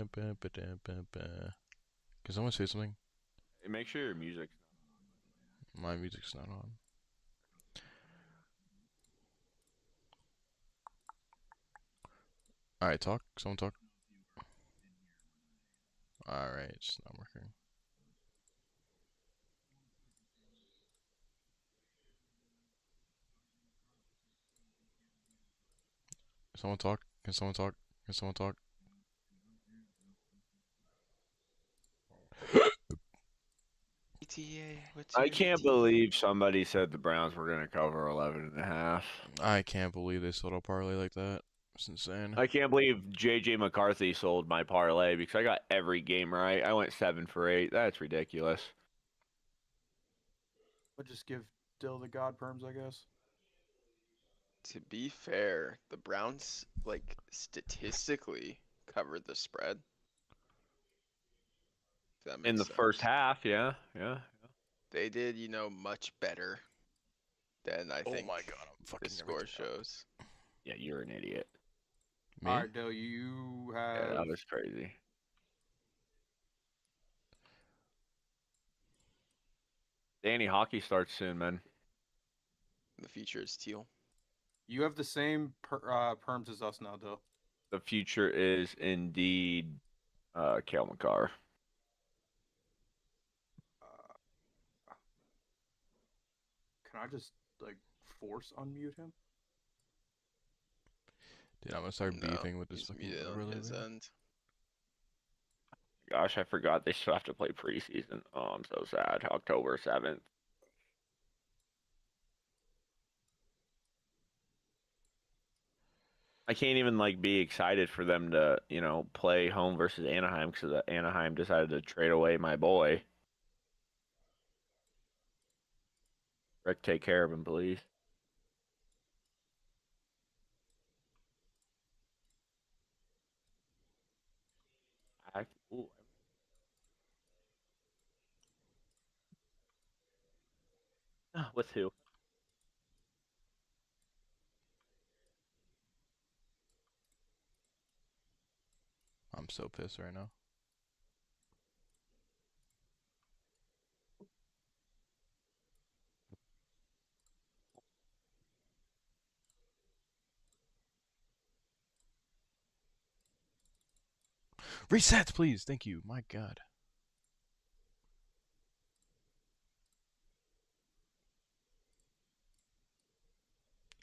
Can someone say something? Hey, make sure your music. My music's not on. Alright, talk. Someone talk. Alright, it's not working. Someone talk. Can someone talk? Can someone talk? What's I your can't ETA? believe somebody said the Browns were going to cover 11.5. I can't believe they sold a parlay like that. It's insane. I can't believe JJ McCarthy sold my parlay because I got every game right. I went 7 for 8. That's ridiculous. But just give Dill the God perms, I guess. To be fair, the Browns, like, statistically covered the spread. If that In makes the sense. first half, yeah. They did, much better than I think my god, I'm fucking the score shows. Yeah, you're an idiot. Me? Alright, Dill, you Yeah, have... that was crazy. Danny, hockey starts soon, man. The future is teal. You have the same perms as us now, Dill. The future is indeed Cale McCarr. Can I just, like, force unmute him? Dude, I'm gonna start No, beefing with this he's fucking muted on overlay. his end. Gosh, I forgot they still have to play preseason. Oh, I'm so sad. October 7th. I can't even like be excited for them to, play home versus Anaheim because Anaheim decided to trade away my boy. Rick, take care of him, please. Ooh. With who? I'm so pissed right now. Reset, please. Thank you. My god.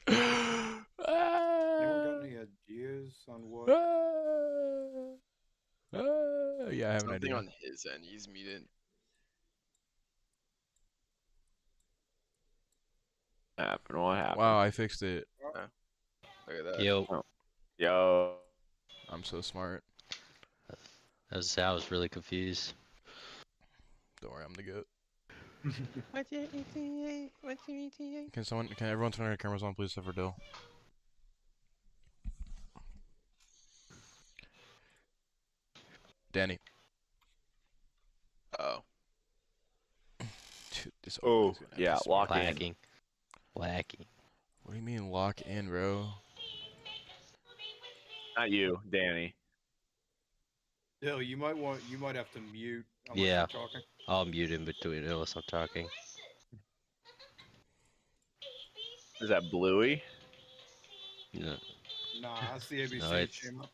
Anyone got any ideas on what? Yeah, I have an Something idea. on his end. He's muted. Happened? What happened? Wow, I fixed it. Look at that. Yo, Yo. I'm so smart. I was really confused. Don't worry, I'm the goat. What's your ETA? What's your ETA? Can everyone turn their cameras on, please, except for Dill? Danny. Oh. Dude, this Oh, overlay's gonna yeah, piss me lock off. in. Lacking. What do you mean lock in, bro? Not you, Danny. Dill, you might have to mute unless Yeah. you're talking. I'll mute in between unless I'm talking. Is that Bluey? No, Nah, that's the ABC No, it's- channel.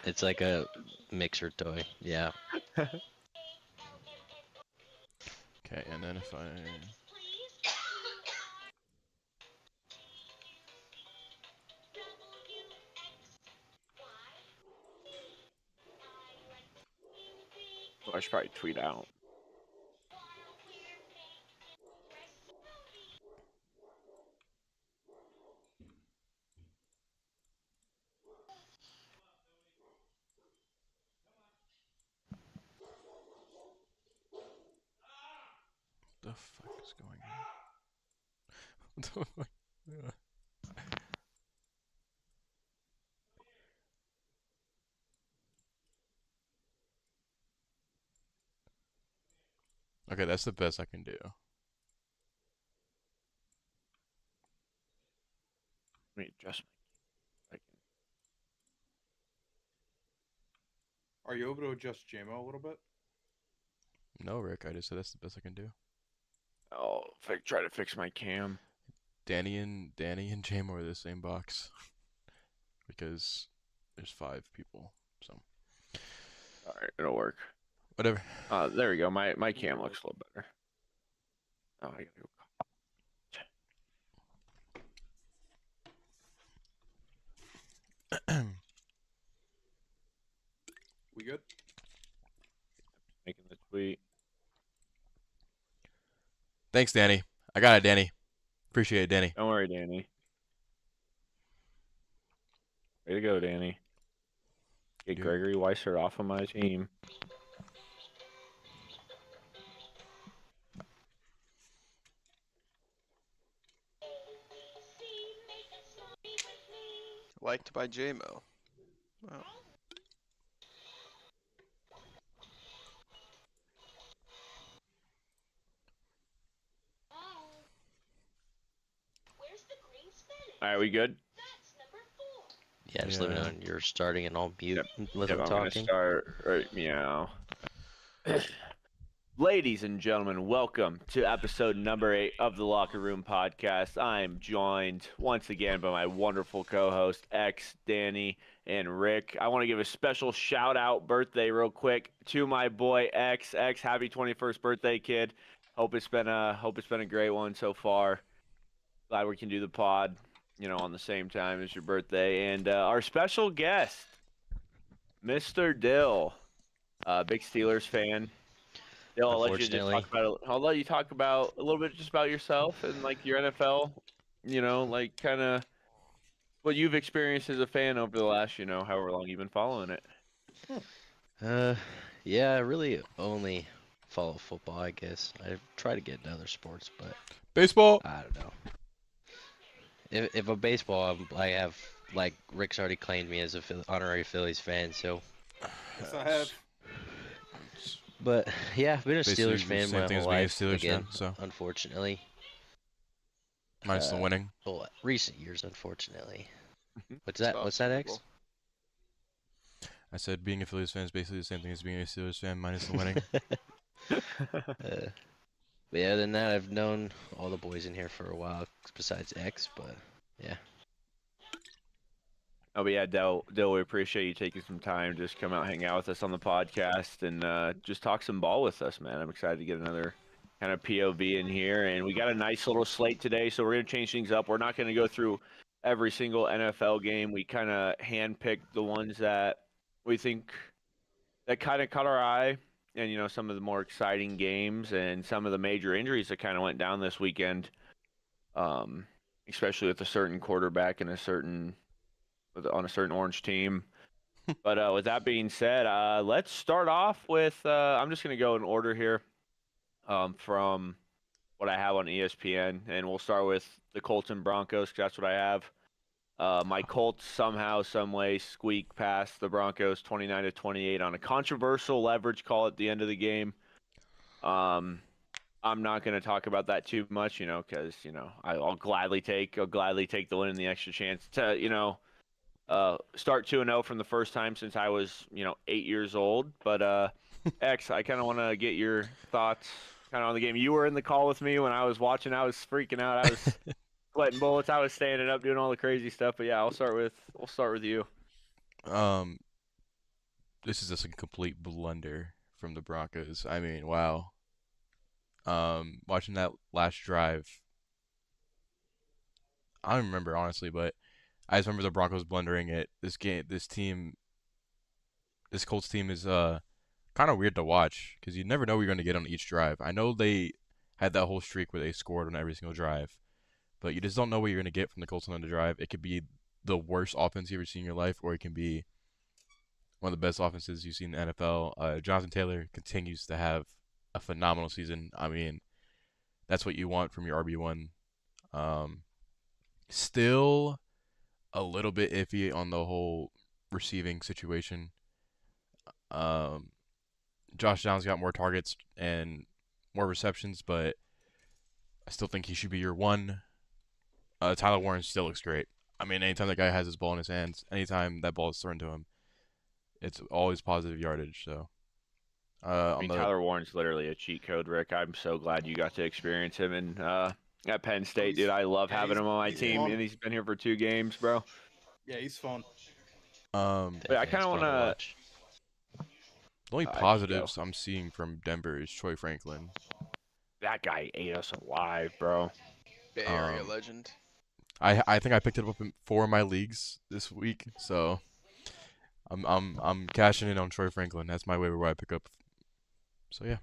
it's like a mixer toy. Yeah. Okay, and then if I... Oh, I should probably tweet out. What the fuck is going on? What the fuck? Okay, that's the best I can do. Let me adjust my. Are you able to adjust JMO a little bit? No, Rick. I just said that's the best I can do. Oh, try to fix my cam. Danny and Jamo are the same box because there's 5 people. So All right, it'll work. whatever. There we go. My cam looks a little better. Oh, I gotta go. We good? Making the tweet. Thanks, Danny. I got it, Danny. Appreciate it, Danny. Don't worry, Danny. Way to go, Danny. Get Yeah. Gregory Weissert off of my team. Liked by JMO. Wow. All right, we good? Yeah, just let me know Yeah. when you're starting and I'll mute with Yep, them I'm gonna talking. start right meow. Ladies and gentlemen, welcome to episode number 8 of the Locker Room Podcast. I'm joined once again by my wonderful co-host X, Danny, and Rick. I want to give a special shout out birthday real quick to my boy X. X, happy 21st birthday, kid. Hope it's been a great one so far. Glad we can do the pod, on the same time as your birthday. And our special guest, Mr. Dill, big Steelers fan. Dill, I'll let you talk about a little bit just about yourself and like your NFL, like kind of what you've experienced as a fan over the last, however long you've been following it. Yeah, I really only follow football, I guess. I try to get into other sports, but Baseball. I don't know. If a baseball, I have, like, Rick's already claimed me as a honorary Phillies fan, so. Yes, I have. But, yeah, I've been a Basically Steelers the fan same my thing whole as being a life, Steelers again, fan, so. unfortunately. Minus the winning. Well, recent years, unfortunately. What's It's that? about What's that, Super X? Bowl. I said being a Phillies fan is basically the same thing as being a Steelers fan minus the winning. But yeah, other than that, I've known all the boys in here for a while, besides X, but yeah. Oh, but yeah, Dill, we appreciate you taking some time to just come out, hang out with us on the podcast, and just talk some ball with us, man. I'm excited to get another kind of POV in here, and we got a nice little slate today, so we're going to change things up. We're not going to go through every single NFL game. We kind of handpicked the ones that we think that kind of caught our eye, and, some of the more exciting games and some of the major injuries that kind of went down this weekend, especially with a certain quarterback and on a certain orange team. But with that being said, let's start off with I'm just going to go in order here from what I have on ESPN, and we'll start with the Colts and Broncos because that's what I have. My Colts somehow, some way squeak past the Broncos 29-28 on a controversial leverage call at the end of the game. I'm not going to talk about that too much, because I'll gladly take the win and the extra chance to start 2-0 from the first time since I was 8 years old. But X, I kind of want to get your thoughts kind of on the game. You were in the call with me when I was watching. I was freaking out. I was sweating bullets. I was standing up doing all the crazy stuff. But yeah, we'll start with you. This is just a complete blunder from the Broncos. I mean, wow. Watching that last drive, I don't remember honestly, but I just remember the Broncos blundering it. This Colts team is kind of weird to watch because you never know what you're going to get on each drive. I know they had that whole streak where they scored on every single drive, but you just don't know what you're going to get from the Colts on the drive. It could be the worst offense you've ever seen in your life, or it can be one of the best offenses you've seen in the NFL. Jonathan Taylor continues to have a phenomenal season. I mean, that's what you want from your RB1. Still a little bit iffy on the whole receiving situation. Josh Downs got more targets and more receptions, but I still think he should be your one. Tyler Warren still looks great. I mean, anytime that guy has his ball in his hands, anytime that ball is thrown to him, it's always positive yardage. So I on mean, the Tyler Warren's literally a cheat code, Rick. I'm so glad you got to experience him at Penn State, dude. I love having him on my he's team, fun. and he's been here for 2 games, bro. Yeah, he's fun. But I Definitely, kind it's of fun want to to. watch. the only I just go. positives I'm seeing from Denver is Troy Franklin. That guy ate us alive, bro. Bay Area Um, legend. I think I picked it up in 4 of my leagues this week, so I'm cashing in on Troy Franklin. That's my waiver wire pickup. So yeah.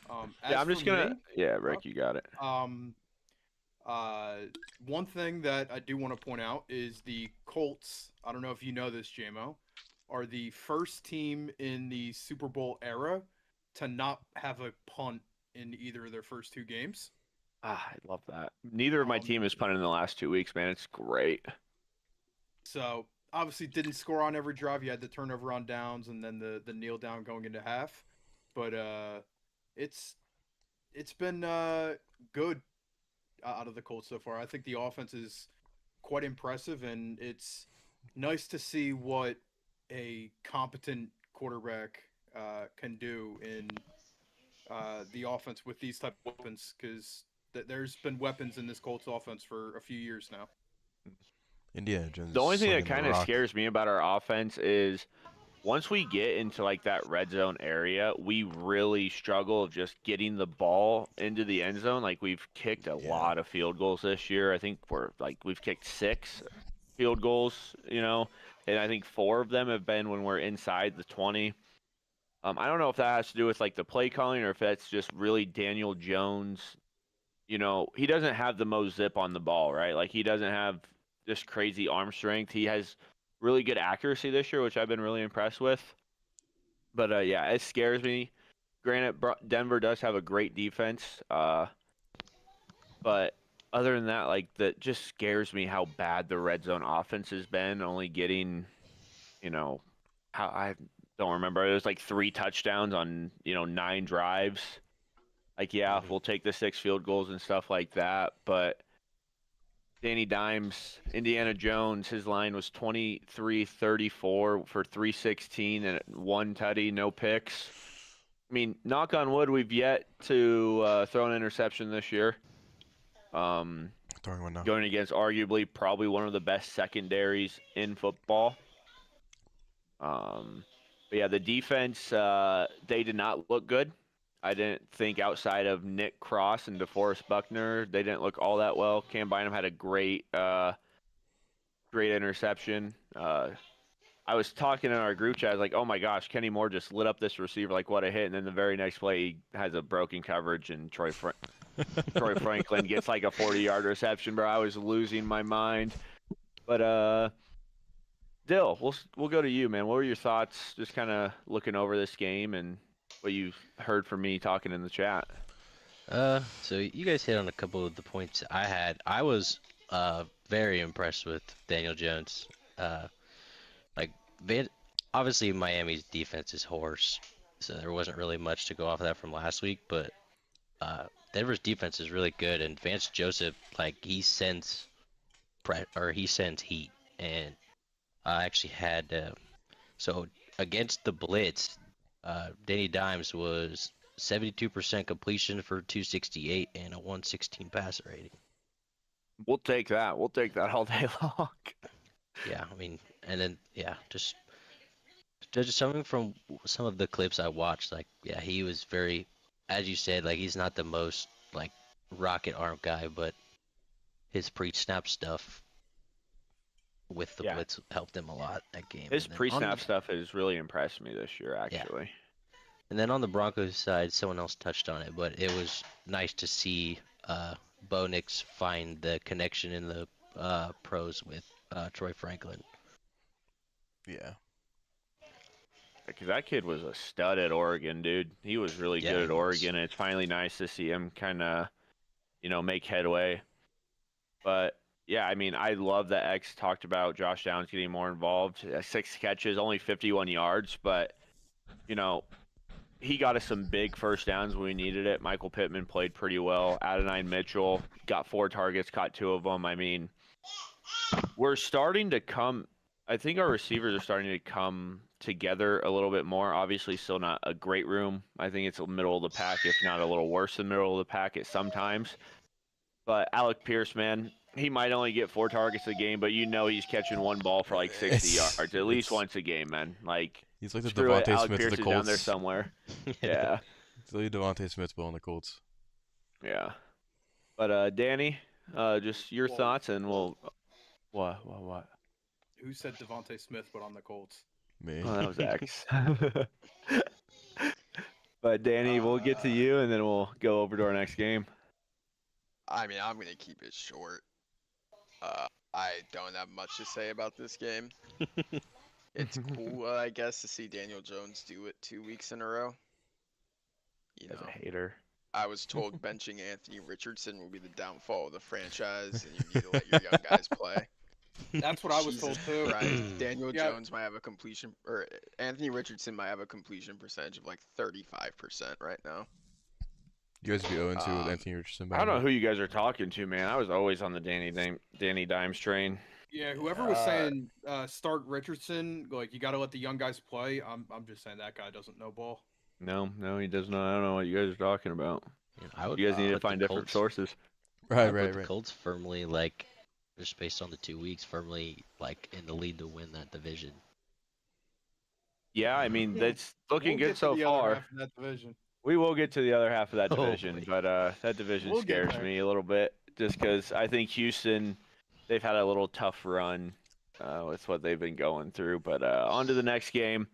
Yeah, As I'm for just gonna. me, Yeah, Rick, you got it. um, one thing that I do want to point out is the Colts. I don't know if you know this, JMO, are the first team in the Super Bowl era to not have a punt in either of their first 2 games. Ah, I love that. Neither of my team Um, has punted in the last 2 weeks, man. It's great. So obviously didn't score on every drive. You had the turnover on downs and then the kneel down going into half. But it's it's been good out of the Colts so far. I think the offense is quite impressive, and it's nice to see what a competent quarterback can do in the offense with these type of weapons. Because there's been weapons in this Colts offense for a few years now. Indiana Jones The is only thing that slinging the kind of rock. scares me about our offense is once we get into like that red zone area, we really struggle of just getting the ball into the end zone. Like we've kicked a Yeah. lot of field goals this year. I think we've kicked 6 field goals, and I think 4 of them have been when we're inside the 20. I don't know if that has to do with like the play calling or if that's just really Daniel Jones. He doesn't have the most zip on the ball, right? Like he doesn't have this crazy arm strength. He has really good accuracy this year, which I've been really impressed with. But yeah, it scares me. Granted, Denver does have a great defense, but other than that, like that just scares me how bad the red zone offense has been. Only getting, how I don't remember. It was like 3 touchdowns on 9 drives. Like yeah, Mhm. we'll take the 6 field goals and stuff like that, but Danny Dimes, Indiana Jones, his line was 23-34 for 316 and 1 tutty, no picks. I mean, knock on wood, we've yet to throw an interception this year. Throwing one now. Going against arguably probably one of the best secondaries in football. But yeah, the defense, they did not look good. I didn't think outside of Nick Cross and DeForest Buckner, they didn't look all that well. Cam Bynum had a great interception. I was talking in our group chat, I was like, oh my gosh, Kenny Moore just lit up this receiver like what a hit. And then the very next play, he has a broken coverage and Troy Franklin gets like a 40-yard reception, bro. I was losing my mind. But Dill, we'll go to you, man. What were your thoughts just kind of looking over this game and what you heard from me talking in the chat? So you guys hit on a couple of the points I had. I was very impressed with Daniel Jones. Like obviously Miami's defense is horse, so there wasn't really much to go off of that from last week. But Denver's defense is really good, and Vance Joseph, like he sends heat, and I actually had so against the blitz, Danny Dimes was 72% completion for 268 and a 116 passer rating. We'll take that. We'll take that all day long. Yeah, I mean, and then yeah, just something from some of the clips I watched, like yeah, he was very, as you said, like he's not the most like rocket arm guy, but his pre-snap stuff with the Yeah. blitz helped him a lot that game. His And then pre-snap stuff has really impressed me this year, actually. And then on the Broncos side, someone else touched on it, but it was nice to see Bo Nix find the connection in the pros with Troy Franklin. Yeah. Because that kid was a stud at Oregon, dude. He was really Yeah, good he at was. Oregon, and it's finally nice to see him kind of, make headway. But yeah, I mean, I love that X talked about Josh Downs getting more involved. 6 catches, only 51 yards, but he got us some big first downs when we needed it. Michael Pittman played pretty well. Adonai Mitchell got 4 targets, caught 2 of them. I mean, we're starting to come I think our receivers are starting to come together a little bit more. Obviously, still not a great room. I think it's a middle of the pack, if not a little worse than middle of the pack at sometimes. But Alec Pierce, man, he might only get 4 targets a game, but he's catching one ball for like 60 It's yards at least it's once a game, man. Like, he's like the screw it. Devontae Alec Smith of the Pierce is down there Colts. somewhere. Yeah, He's like the Devontae Smith on the Colts. yeah. But Danny, just your Whoa. thoughts, and we'll. What? Who said Devontae Smith but on the Colts? Me. Oh, that was X. But Danny, we'll get to you, and then we'll go over to our next game. I mean, I'm gonna keep it short. I don't have much to say about this game. It's cool, I guess, to see Daniel Jones do it 2 weeks in a row. You As know, a hater. I was told benching Anthony Richardson will be the downfall of the franchise, and you need to let your young guys play. That's what I was told Jesus too. Christ. Daniel Yeah. Jones might have a completion, or Anthony Richardson might have a completion percentage of like 35% right now. You guys be 0-2 with Um, Anthony Richardson. I don't know who you guys are talking to, man. I was always on the Danny Dimes train. Yeah, whoever was saying start Richardson, like you got to let the young guys play. I'm just saying that guy doesn't know ball. No, he does not. I don't know what you guys are talking about. I would You guys need to put the find different Colts- sources. Right, I'd put right, the right. Colts firmly, like, just based on the 2 weeks, firmly, like, in the lead to win that division. Yeah, I mean, that's looking We'll good get to so the far. Other half of that division. We will get to the other half of that Oh, division, boy. but that division We'll get scares there. me a little bit just because I think Houston, they've had a little tough run with what they've been going through. But on to the next game.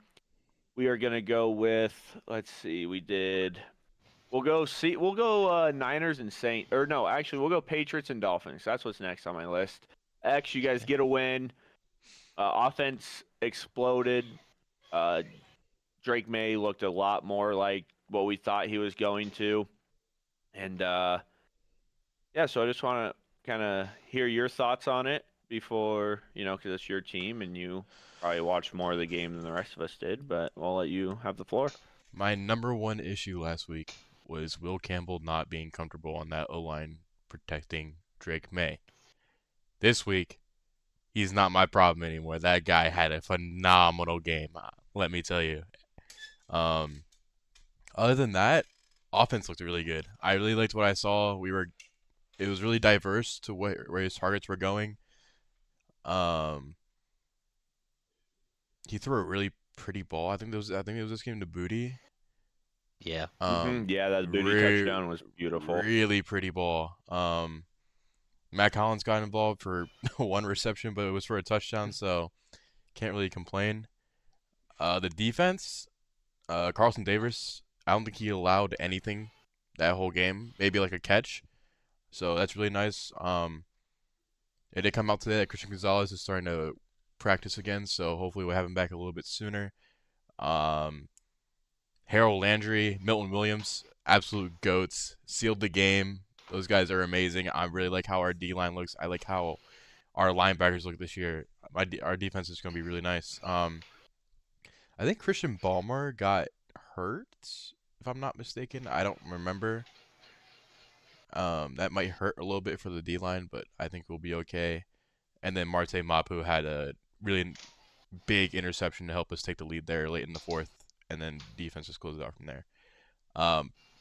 We are going to go with, let's see, we'll go Niners and Saints, or no, actually, we'll go Patriots and Dolphins. That's what's next on my list. X, you guys get a win. Offense exploded. Drake May looked a lot more like what we thought he was going to. And yeah, so I just want to kind of hear your thoughts on it before, because it's your team and you probably watched more of the game than the rest of us did, but I'll let you have the floor. My number one issue last week was Will Campbell not being comfortable on that O-line protecting Drake May. This week, he's not my problem anymore. That guy had a phenomenal game, let me tell you. Other than that, offense looked really good. I really liked what I saw. It was really diverse to where his targets were going. He threw a really pretty ball. I think it was this game to Booty. Yeah. Yeah, that booty touchdown was beautiful. Really pretty ball. Matt Collins got involved for one reception, but it was for a touchdown, so can't really complain. The defense, Carlson Davis, I don't think he allowed anything that whole game. Maybe like a catch. So that's really nice. It did come out today that Christian Gonzalez is starting to practice again, so hopefully we'll have him back a little bit sooner. Harold Landry, Milton Williams, absolute goats, sealed the game. Those guys are amazing. I really like how our D-line looks. I like how our linebackers look this year. Our defense is going to be really nice. I think Christian Ballmer got hurt, if I'm not mistaken. I don't remember. That might hurt a little bit for the D-line, but I think we'll be okay. And then Marte Mapu had a really big interception to help us take the lead there late in the fourth, and then defense just closed it out from there.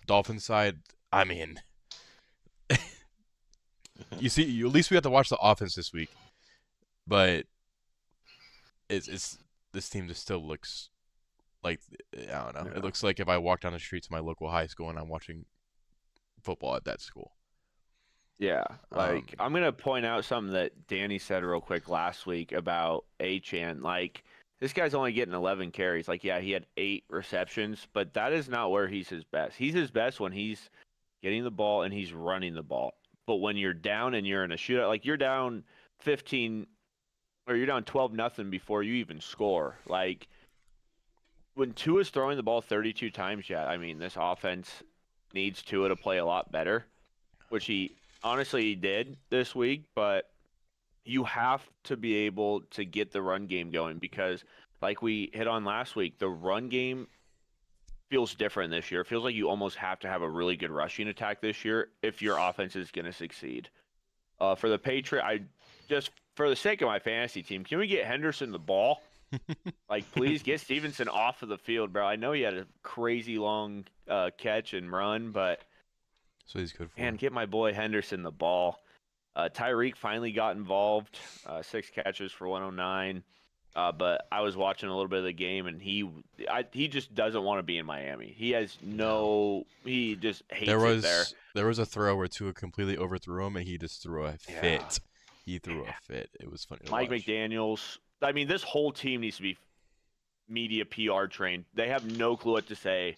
Dolphins side, I mean, at least we got to watch the offense this week, but it's this team just still looks like, I don't know. Yeah. It looks like if I walk down the street to my local high school and I'm watching football at that school. Yeah, like I'm gonna point out something that Danny said real quick last week about Achane. Like, this guy's only getting 11 carries. Like, yeah, he had 8 receptions, but that is not where he's his best. He's his best when he's getting the ball and he's running the ball. But when you're down and you're in a shootout, like you're down 15 or you're down 12-0 before you even score. Like, when Tua's throwing the ball 32 times, yeah, I mean, this offense needs Tua to play a lot better, which he honestly did this week, but you have to be able to get the run game going because, like we hit on last week, the run game feels different this year. It feels like you almost have to have a really good rushing attack this year if your offense is going to succeed. For the Patriots, I just for the sake of my fantasy team, can we get Henderson the ball? Like, please get Stevenson off of the field, bro. I know he had a crazy long catch and run, but So he's good for. man, get my boy Henderson the ball. Tyreek finally got involved, 6 catches for 109. But I was watching a little bit of the game, and he just doesn't want to be in Miami. He has he just hates it there. There was a throw where Tua completely overthrew him, and he just threw a fit. He threw a fit. It was funny to Mike watch. McDaniels. I mean, this whole team needs to be media PR trained. They have no clue what to say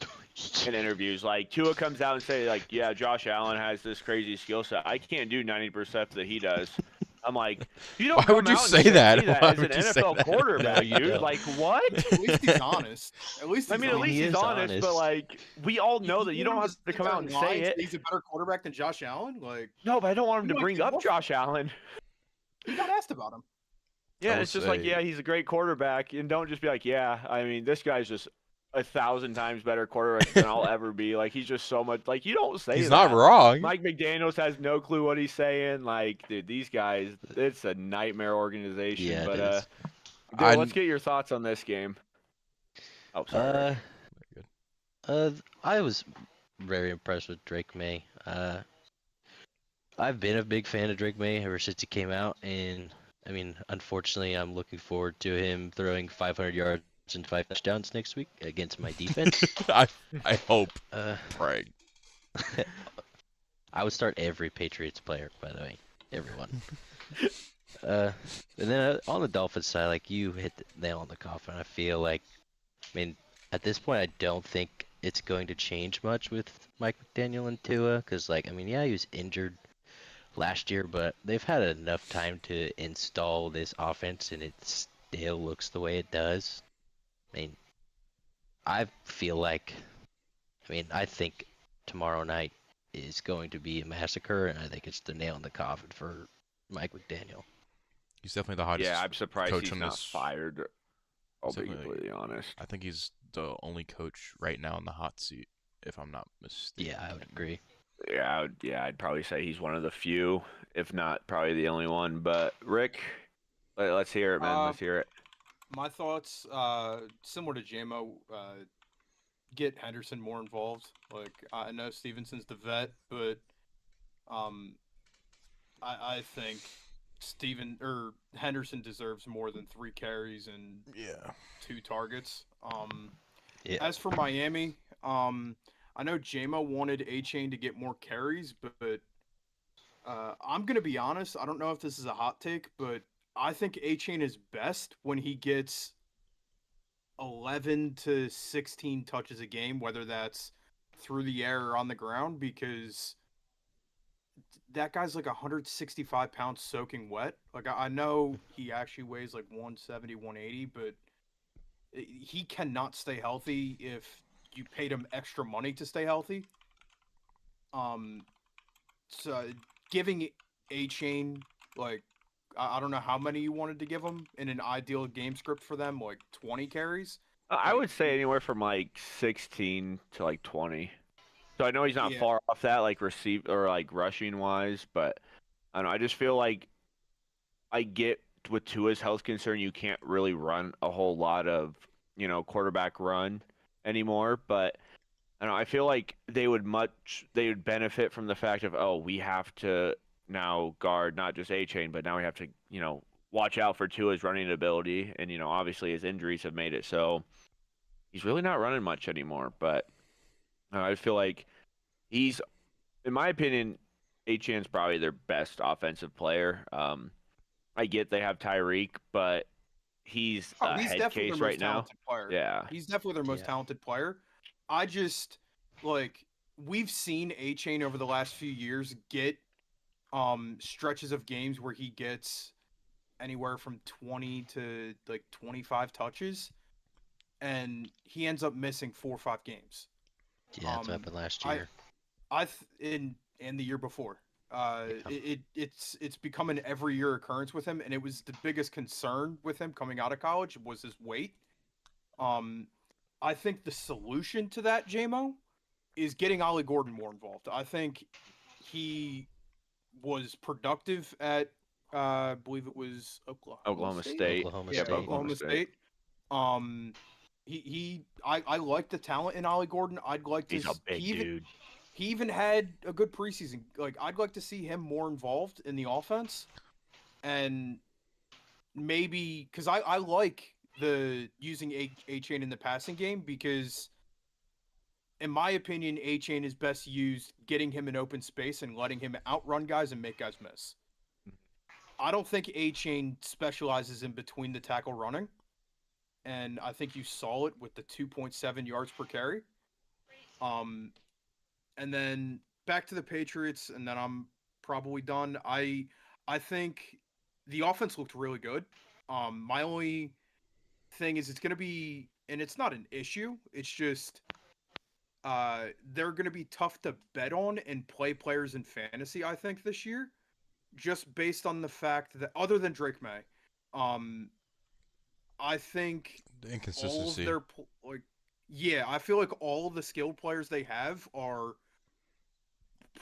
in interviews. Like, Tua comes out and say, like, yeah, Josh Allen has this crazy skill set. I can't do 90% that he does. I'm like, you don't. Why would you say that? As an NFL quarterback, dude? Like, what? At least he's honest. At least I mean, at least he's honest, but like, we all know that you don't have to come out and say it. He's a better quarterback than Josh Allen. Like, no, but I don't want him to bring up Josh Allen. You got asked about him. Yeah, it's just like, yeah, he's a great quarterback, and don't just be like, yeah, I mean, this guy's just 1,000 times better quarterback than I'll ever be. Like, he's just so much. Like, you don't say he's that. not wrong. Mike McDaniels has no clue what he's saying. Like, dude, these guys, it's a nightmare organization. Yeah, but dude, let's get your thoughts on this game. Oh, sorry. I was very impressed with Drake May. I've been a big fan of Drake May ever since he came out, and I mean, unfortunately, I'm looking forward to him throwing 500 yards and 5 touchdowns next week against my defense. I hope. Praying. I would start every Patriots player, by the way, everyone. And then on the Dolphins side, like, you hit the nail on the coffin. I feel like, I mean, at this point, I don't think it's going to change much with Mike McDaniel and Tua, because, like, I mean, yeah, he was injured last year, but they've had enough time to install this offense, and it still looks the way it does. I mean, I feel like, I think tomorrow night is going to be a massacre, and I think it's the nail in the coffin for Mike McDaniel. He's definitely the hottest. Yeah, I'm surprised coach he's on not this. fired. I'll be completely honest. I think he's the only coach right now in the hot seat, if I'm not mistaken. Yeah, I would agree. Yeah, I'd probably say he's one of the few, if not probably the only one. But Rick, let's hear it, man. Let's hear it. My thoughts, similar to JMO, get Henderson more involved. Like, I know Stevenson's the vet, but I think Henderson deserves more than 3 carries and 2 targets. As for Miami, I know JMO wanted A-Chain to get more carries, but I'm going to be honest. I don't know if this is a hot take, but I think A-Chain is best when he gets 11 to 16 touches a game, whether that's through the air or on the ground, because that guy's like 165 pounds soaking wet. Like, I know he actually weighs like 170, 180, but he cannot stay healthy if you paid him extra money to stay healthy. So giving A-Chain, like, I don't know how many you wanted to give him in an ideal game script for them, like 20 carries. I would say anywhere from like 16 to like 20. So I know he's not far off that, like rushing wise, but I don't know. I just feel like I get with Tua's health concern, you can't really run a whole lot of, quarterback run anymore. But I don't know. I feel like they would benefit from the fact of, we have to now guard not just A-Chain, but now we have to, watch out for Tua's running ability. And, obviously his injuries have made it so he's really not running much anymore. But I feel like he's, in my opinion, A-Chain's probably their best offensive player. I get they have Tyreek, but he's a head case right now. Player. Yeah. He's definitely their most talented player. I just, we've seen A-Chain over the last few years get stretches of games where he gets anywhere from 20 to 25 touches, and he ends up missing 4 or 5 games. Yeah, that's happened last year. And the year before. It's become an every year occurrence with him, and it was the biggest concern with him coming out of college was his weight. I think the solution to that, JMO, is getting Ollie Gordon more involved. I think he was productive at I believe it was Oklahoma, Oklahoma State. State. Oklahoma Yeah, State. Oklahoma State. I like the talent in Ollie Gordon. I'd like to. He's a big dude. He even had a good preseason. Like, I'd like to see him more involved in the offense, and maybe because I like the using A Chain in the passing game because, in my opinion, A Chain is best used getting him in open space and letting him outrun guys and make guys miss. I don't think A Chain specializes in between the tackle running, and I think you saw it with the 2.7 yards per carry. And then back to the Patriots, and then I'm probably done. I think the offense looked really good. My only thing is it's going to be, and it's not an issue. It's just they're going to be tough to bet on and play players in fantasy. I think this year, just based on the fact that other than Drake May, I think The all of inconsistency. their I feel like all of the skilled players they have are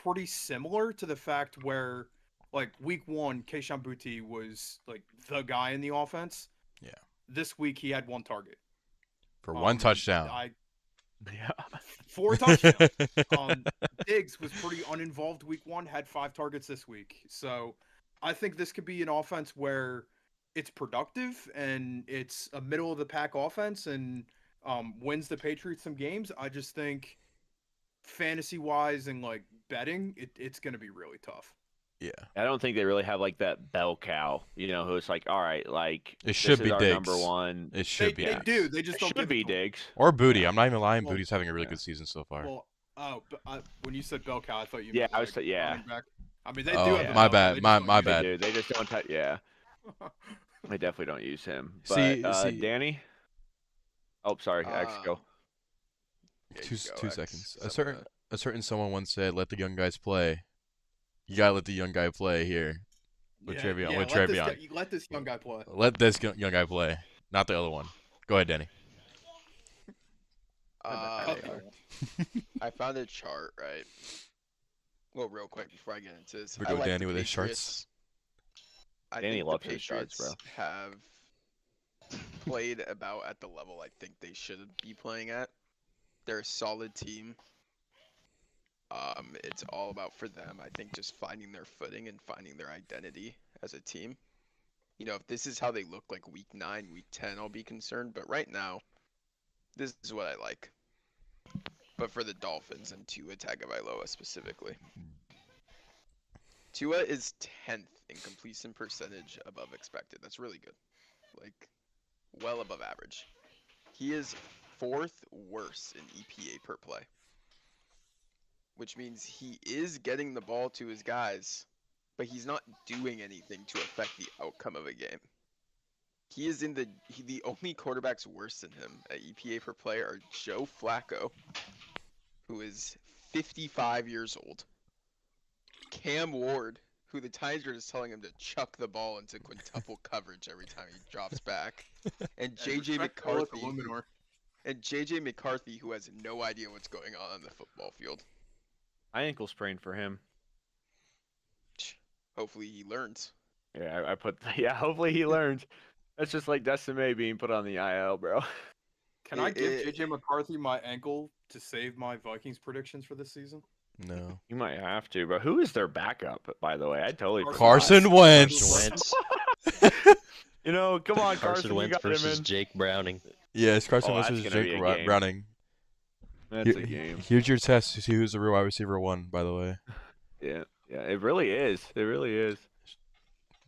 pretty similar to the fact where, like, week one, Keishan Buti was like the guy in the offense. Yeah. This week he had one target For one touchdown. Yeah. 4 touchdowns. Diggs was pretty uninvolved week one, had 5 targets this week. So I think this could be an offense where it's productive and it's a middle of the pack offense and wins the Patriots some games. I just think fantasy wise and like betting, it's going to be really tough. Yeah. I don't think they really have like that bell cow, who's like, all right, like It should this be is our Diggs. number one. It should be They Diggs. do. They just It don't should give be it to 'em. Diggs. Or Booty. Yeah. I'm not even lying. Well, Booty's having a really yeah. good season so far. Well, when you said bell cow, I thought you Yeah, meant I was like, yeah. running back. I mean, they do Oh, have the my bell cow, bad. they just My don't my use it. They bad. do. They just don't touch. Yeah, they definitely don't use him. But See, Danny. Oh, sorry, X go. Yeah, two you go, two X, seconds. 'cause I'm gonna- A certain someone once said, "Let the young guys play." You gotta let the young guy play here. With Trevion. With Trevion. Let this young guy play. Let this young guy play, not the other one. Go ahead, Danny. Uh, Cut that one. I found a chart, right? Well, real quick before I get into this, We're I doing like Danny the with his Patriots. charts. I Danny think loves the his charts, Patriots have played about at the level I think they should be playing at. They're a solid team. It's all about for them, I think, just finding their footing and finding their identity as a team. If this is how they look like week 9, week 10, I'll be concerned. But right now, this is what I like. But for the Dolphins and Tua Tagovailoa specifically. Tua is 10th in completion percentage above expected. That's really good. Like, well above average. He is 4th worst in EPA per play. Which means he is getting the ball to his guys, but he's not doing anything to affect the outcome of a game. He is in the only quarterbacks worse than him at EPA per play are Joe Flacco, who is 55 years old, Cam Ward, who the Tigers is telling him to chuck the ball into quintuple coverage every time he drops back, and JJ McCarthy, who has no idea what's going on the football field. High ankle sprain for him. Hopefully he learns. Yeah, I put. Yeah, hopefully he learns. That's just like Dustin May being put on the IL, bro. Can I give JJ McCarthy my ankle to save my Vikings predictions for this season? No. You might have to, bro. Who is their backup, by the way? I totally forgot. Carson Wentz. Come on, Carson. Carson Wentz you got him versus in. Jake Browning. Yes, Carson Oh, Wentz that's versus gonna Jake be a game. Browning. That's a game. Here's your test to see who's the real wide receiver 1, by the way. Yeah, it really is. It really is.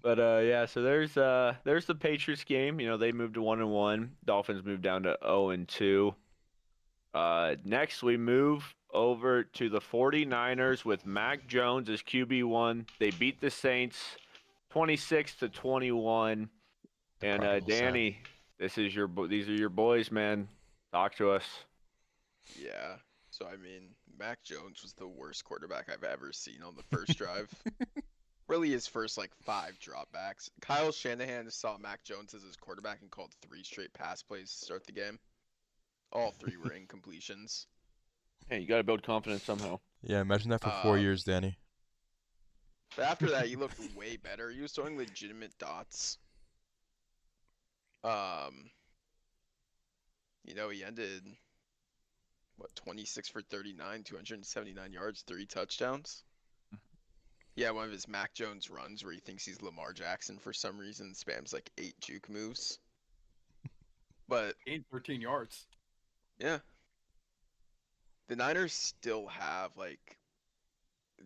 But yeah, so there's the Patriots game. They moved to 1-1. Dolphins moved down to 0-2. Next we move over to the 49ers with Mac Jones as QB1. They beat the Saints 26-21. And Danny, these are your boys, man. Talk to us. Yeah. So I mean, Mac Jones was the worst quarterback I've ever seen on the first drive. Really, his first 5 dropbacks. Kyle Shanahan saw Mac Jones as his quarterback and called 3 straight pass plays to start the game. All 3 were incompletions. Hey, you got to build confidence somehow. Yeah, imagine that for 4 years, Danny. But after that, he looked way better. He was throwing legitimate dots. He ended, 26 for 39, 279 yards, 3 touchdowns. Yeah, one of his Mac Jones runs where he thinks he's Lamar Jackson for some reason, spams like 8 juke moves. But Gained 13 yards. yeah, the Niners still have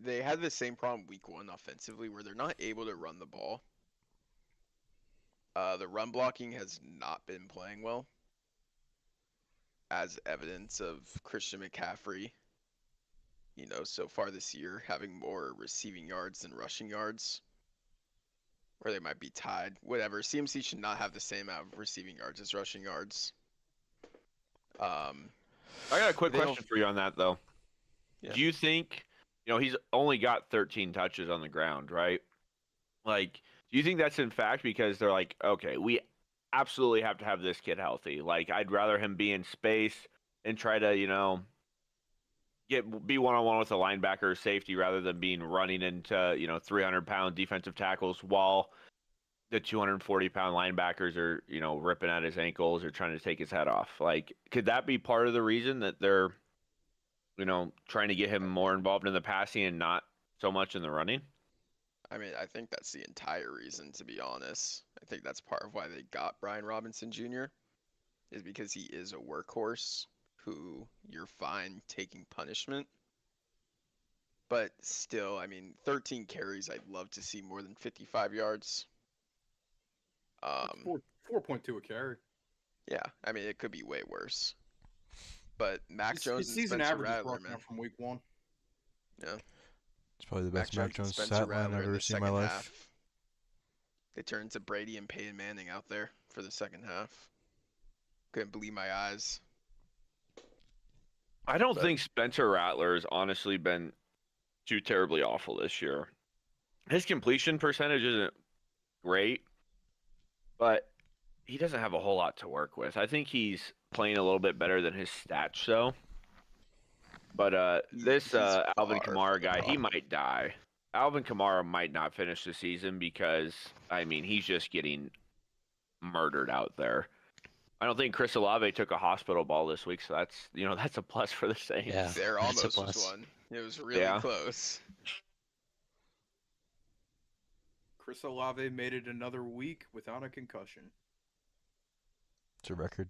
they had the same problem week 1 offensively where they're not able to run the ball. The run blocking has not been playing well, as evidence of Christian McCaffrey, so far this year having more receiving yards than rushing yards. Or they might be tied. Whatever. CMC should not have the same amount of receiving yards as rushing yards. I got a quick question for you on that, though. Yeah. Do you think, he's only got 13 touches on the ground, right? Like, do you think that's in fact because they're like, okay, we absolutely have to have this kid healthy. Like, I'd rather him be in space and try to, be one-on-one with a linebacker or safety rather than being running into, 300-pound defensive tackles while the 240-pound linebackers are, ripping at his ankles or trying to take his head off. Like, could that be part of the reason that they're, trying to get him more involved in the passing and not so much in the running? I mean, I think that's the entire reason, to be honest. I think that's part of why they got Brian Robinson Jr. is because he is a workhorse who you're fine taking punishment. But still, 13 carries, I'd love to see more than 55 yards. 4.2 a carry. Yeah, it could be way worse. But Mac Jones His and season Spencer average is Rattler, broken man. up from week 1. Yeah. It's probably the best Mac Mac Jones Spencer stat line Rattler I've in ever the seen in my second life. half. They turned into Brady and Peyton Manning out there for the second half. Couldn't believe my eyes. I don't think Spencer Rattler has honestly been too terribly awful this year. His completion percentage isn't great, but he doesn't have a whole lot to work with. I think he's playing a little bit better than his stats, though. But this Alvin Kamara guy, he might die. Alvin Kamara might not finish the season because, he's just getting murdered out there. I don't think Chris Olave took a hospital ball this week, so that's a plus for the Saints. Yeah, There that's a almost was plus. one. It was really close. Chris Olave made it another week without a concussion. It's a record.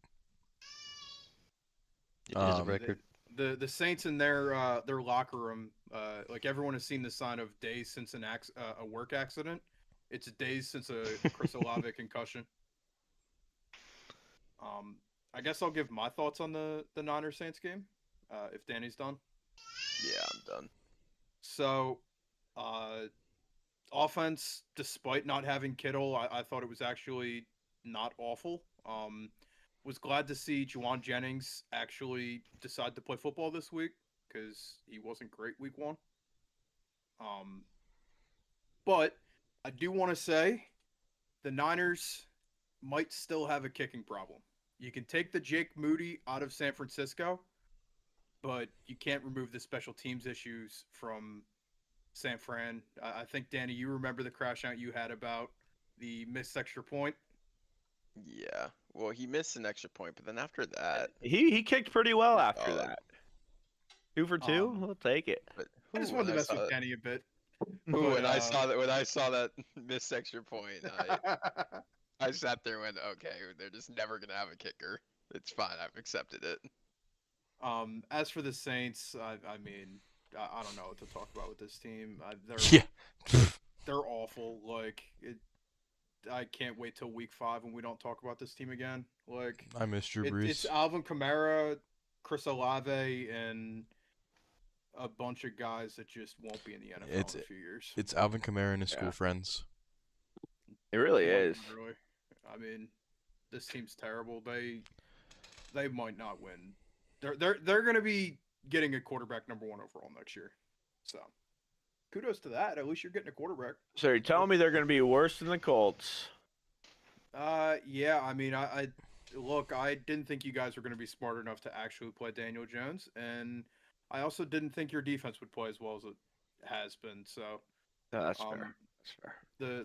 It is a record. The Saints in their locker room, like everyone has seen the sign of days since a work accident. It's days since a Chris Olave concussion. I guess I'll give my thoughts on the Niners Saints game, if Danny's done. Yeah, I'm done. So, offense, despite not having Kittle, I thought it was actually not awful. Was glad to see Juwan Jennings actually decide to play football this week because he wasn't great week 1. But I do want to say the Niners might still have a kicking problem. You can take the Jake Moody out of San Francisco, but you can't remove the special teams issues from San Fran. I think, Danny, you remember the crash out you had about the missed extra point? Yeah. Well, he missed an extra point, but then after that, He kicked pretty well after that. 2 for 2, we'll take it. But I just wanted to mess with Danny a bit. When I saw that missed extra point, I sat there and went, okay, they're just never gonna have a kicker. It's fine, I've accepted it. As for the Saints, I don't know what to talk about with this team. They're awful. I can't wait till week 5 when we don't talk about this team again. I miss Drew Brees. It's Alvin Kamara, Chris Olave, and a bunch of guys that just won't be in the NFL in a few years. It's Alvin Kamara and his school friends. It really is. Really. This team's terrible. They might not win. They're going to be getting a quarterback number 1 overall next year. So, kudos to that. At least you're getting a quarterback. So you're telling me they're going to be worse than the Colts? Yeah. I didn't think you guys were going to be smart enough to actually play Daniel Jones, and I also didn't think your defense would play as well as it has been. So, No, that's fair. Um, That's fair.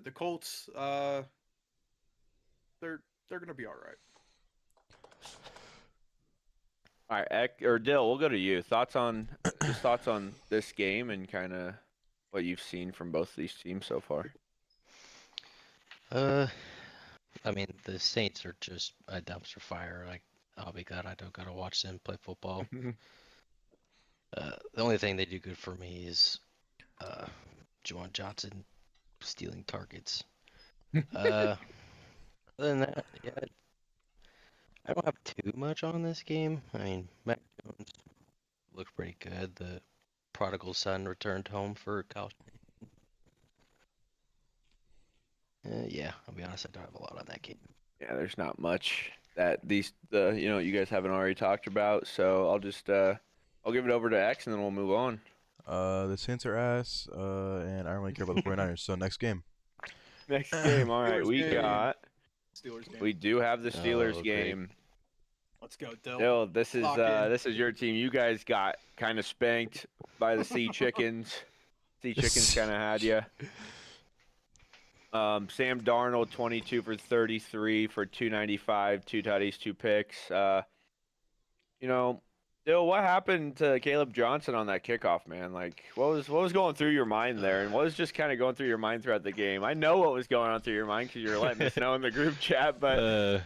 the Colts, they're gonna be all right. All right, or Dill, we'll go to you. Thoughts on this game and kind of what you've seen from both of these teams so far. Uh, I mean, the Saints are just a dumpster fire. Like, I'll be glad I don't gotta watch them play football. The only thing they do good for me is Juwan Johnson stealing targets. Other than that, yeah, I don't have too much on this game. I mean, Mac Jones looked pretty good. The prodigal son returned home for Kyle. Yeah, I'll be honest, I don't have a lot on that game. Yeah, there's not much that you guys haven't already talked about, so I'll give it over to X and then we'll move on. The Saints are ass, and I don't really care about the 49ers. So next game. Next game, all right, Steelers game. we do have the Steelers Oh, great. game. Let's go, Dill. Dill, this Lock in. is your team. You guys got kind of spanked by the Sea Chickens. Sea Chickens kind of had you. Sam Darnold, 22 for 33 for 295, 2 tutties, 2 picks. Dill, what happened to Caleb Johnson on that kickoff, man? Like, what was going through your mind there, and what was just kind of going through your mind throughout the game? I know what was going on through your mind because you're letting us know in the group chat, but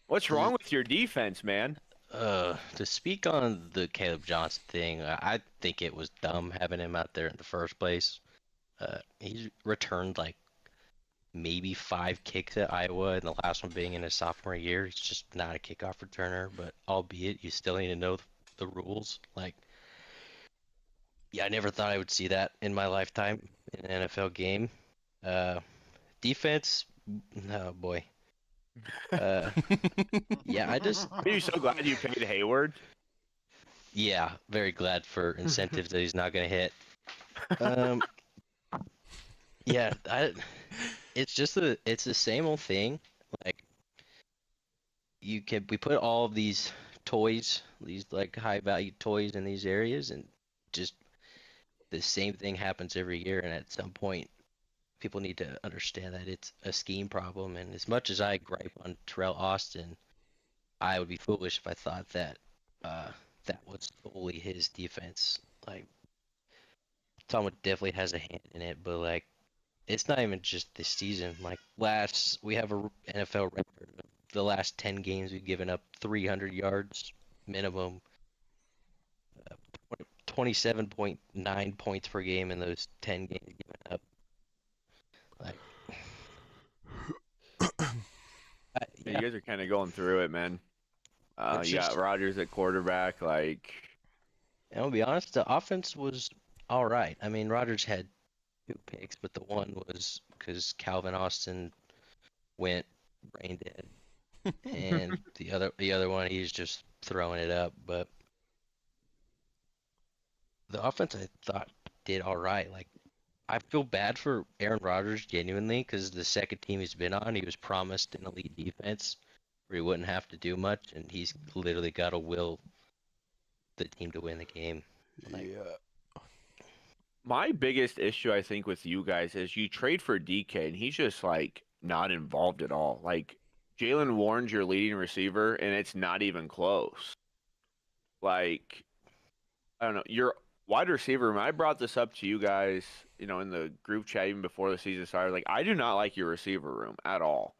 what's wrong with your defense, man? To speak on the Caleb Johnson thing, I think it was dumb having him out there in the first place. He returned like maybe 5 kicks at Iowa, and the last one being in his sophomore year. He's just not a kickoff returner, but albeit you still need to know the rules. Like, yeah, I never thought I would see that in my lifetime in an NFL game. Defense, oh boy. Yeah, Are you so glad you paid Hayward? yeah, very glad for incentives that he's not gonna hit. Yeah, it's the same old thing. Like, we put all of these toys, these like high value toys in these areas, and just the same thing happens every year. And at some point, people need to understand that it's a scheme problem. And as much as I gripe on Terrell Austin, I would be foolish if I thought that that was solely his defense. Like, Tom definitely has a hand in it, but like, it's not even just this season. Like, we have a NFL record. The last 10 games, we've given up 300 yards minimum, 27.9 points per game in those 10 games given up. Like, Yeah, you guys are kind of going through it, man. You got Rodgers at quarterback, like. And I'll be honest, the offense was all right. I mean, Rodgers had 2 picks, but the one was because Calvin Austin went brain dead, and the other one he's just throwing it up. But the offense I thought did all right. Like, I feel bad for Aaron Rodgers genuinely because the second team he's been on, he was promised an elite defense where he wouldn't have to do much, and he's literally got to will the team to win the game. Like, Yeah. My biggest issue, I think, with you guys is you trade for DK, and he's just like not involved at all. Like, Jalen Warren's your leading receiver, and it's not even close. Like, I don't know. Your wide receiver, when I brought this up to you guys, in the group chat even before the season started, like, I do not like your receiver room at all.